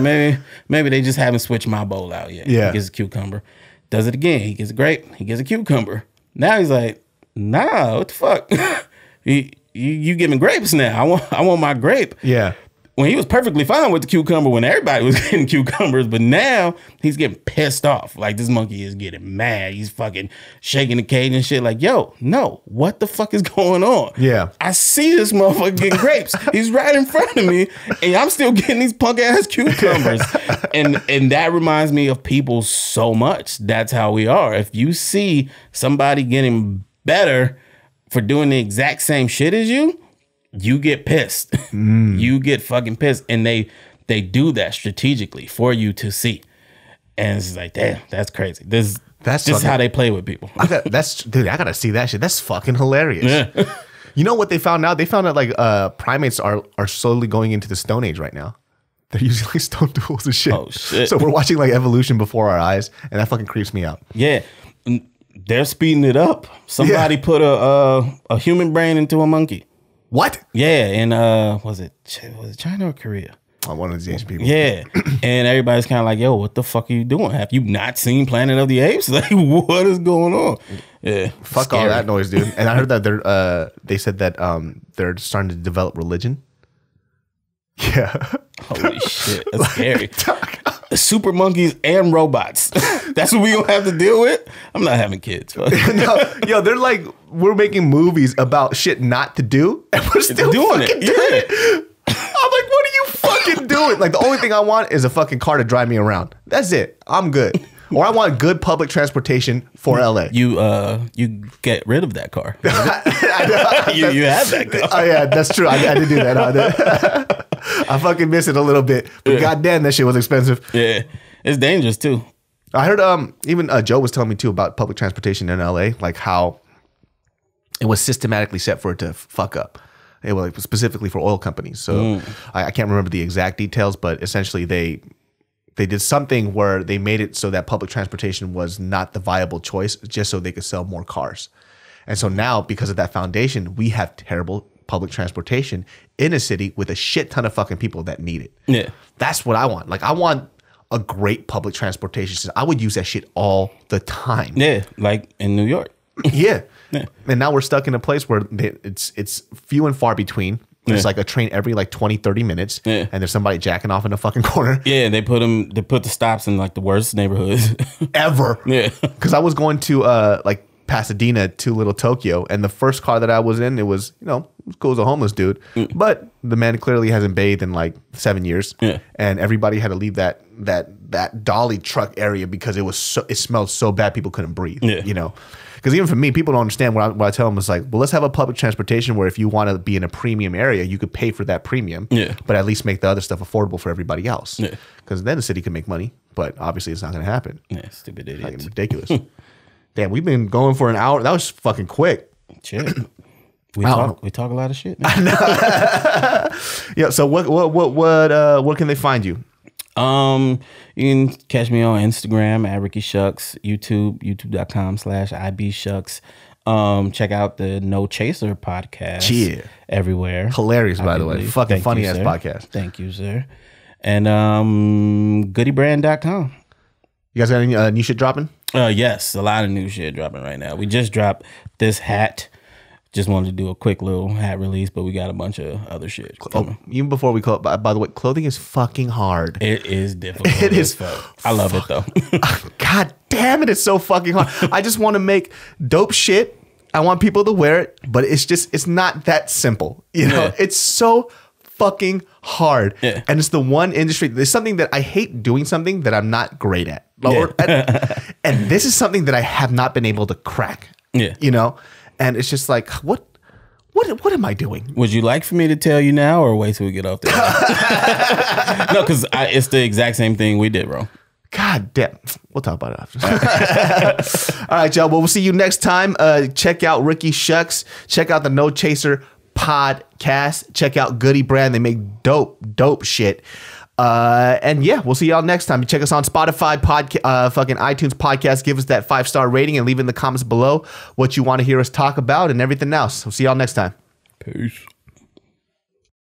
maybe they just haven't switched my bowl out yet. Yeah. He gets a cucumber. Does it again. He gets a grape. He gets a cucumber. Now he's like, nah, what the fuck? you giving grapes now. I want my grape. Yeah. When he was perfectly fine with the cucumber when everybody was getting cucumbers, but now he's getting pissed off. Like, this monkey is getting mad. He's fucking shaking the cage and shit. Like, yo, no, what the fuck is going on? Yeah. I see this motherfucker getting grapes. He's right in front of me, and I'm still getting these punk ass cucumbers. And that reminds me of people so much. That's how we are. If you see somebody getting better for doing the exact same shit as you get pissed. You get fucking pissed. And they do that strategically for you to see. And it's like, damn, that's crazy. That's just how they play with people. Dude, I gotta see that shit. That's fucking hilarious. Yeah. You know what they found out? They found out like primates are slowly going into the Stone Age right now. They're using like stone tools and shit. Oh shit! So we're watching like evolution before our eyes, and that fucking creeps me out. Yeah, they're speeding it up. Somebody put a human brain into a monkey. What? Yeah, and was it China or Korea? One of these Asian people. Yeah, and everybody's kind of like, "Yo, what the fuck are you doing? Have you not seen Planet of the Apes? Like, what is going on?" Yeah, fuck scary. all that noise, dude. And I heard that they said that they're starting to develop religion. Yeah. Holy shit, that's scary. Super monkeys and robots. That's what we gonna have to deal with. I'm not having kids. No, yo, they're like, we're making movies about shit not to do, and we're still doing it. I'm like, what are you fucking doing? Like, the only thing I want is a fucking car to drive me around. That's it. I'm good. Or I want good public transportation for LA. You get rid of that car. you have that car. Oh yeah, that's true. I did do that. I fucking miss it a little bit. But goddamn, that shit was expensive. Yeah, it's dangerous too. I heard even Joe was telling me too about public transportation in LA, like how it was systematically set for it to fuck up. It was like specifically for oil companies. So I can't remember the exact details, but essentially they did something where they made it so that public transportation was not the viable choice, just so they could sell more cars. And so now, because of that foundation, we have terrible public transportation in a city with a shit ton of fucking people that need it. Yeah. That's what I want. Like, I want a great public transportation system. I would use that shit all the time. Yeah, like in New York. Yeah. And now we're stuck in a place where it's few and far between. There's like a train every like 20, 30 minutes. Yeah. And there's somebody jacking off in a fucking corner. Yeah, they put the stops in like the worst neighborhoods. Ever. Yeah. Because I was going to like Pasadena to Little Tokyo, and the first car that I was in, it was, goes a homeless dude. But the man clearly hasn't bathed in like 7 years. Yeah. And everybody had to leave that dolly truck area because it smelled so bad people couldn't breathe. Yeah. Because even for me, people don't understand what I tell them is like, well, let's have a public transportation where if you want to be in a premium area, you could pay for that premium, but at least make the other stuff affordable for everybody else. Because then the city can make money, but obviously it's not going to happen. Yeah, stupid idiots. It's ridiculous. Damn, we've been going for an hour. That was fucking quick. Shit. We talk a lot of shit. Yeah. So what can they find you? You can catch me on Instagram at Ricky Shucks, youtube.com/IBShucks. Check out the No Chaser podcast everywhere. Hilarious, by the way. Fucking funny ass podcast. Thank you, sir. And GoodyBrain.com. You guys got any new shit dropping? Yes, a lot of new shit dropping right now. We just dropped this hat. Just wanted to do a quick little hat release, but we got a bunch of other shit coming. Even before we close, by the way, clothing is fucking hard. It is difficult. It is. I love it though. God damn it, it's so fucking hard. I just want to make dope shit. I want people to wear it, but it's not that simple. It's so fucking hard. Yeah. And it's the one industry. There's something that I hate doing something that I'm not great at. And this is something that I have not been able to crack. Yeah. And it's just like, what am I doing? Would you like for me to tell you now or wait till we get off there? No, because it's the exact same thing we did, bro. God damn. We'll talk about it after. All right, y'all. Well, we'll see you next time. Check out Ricky Shucks. Check out the No Chaser podcast. Check out Goody Brand. They make dope shit. And yeah, we'll see y'all next time. Check us on Spotify, fucking iTunes podcast. Give us that 5-star rating and leave in the comments below what you want to hear us talk about and everything else. We'll see y'all next time. Peace.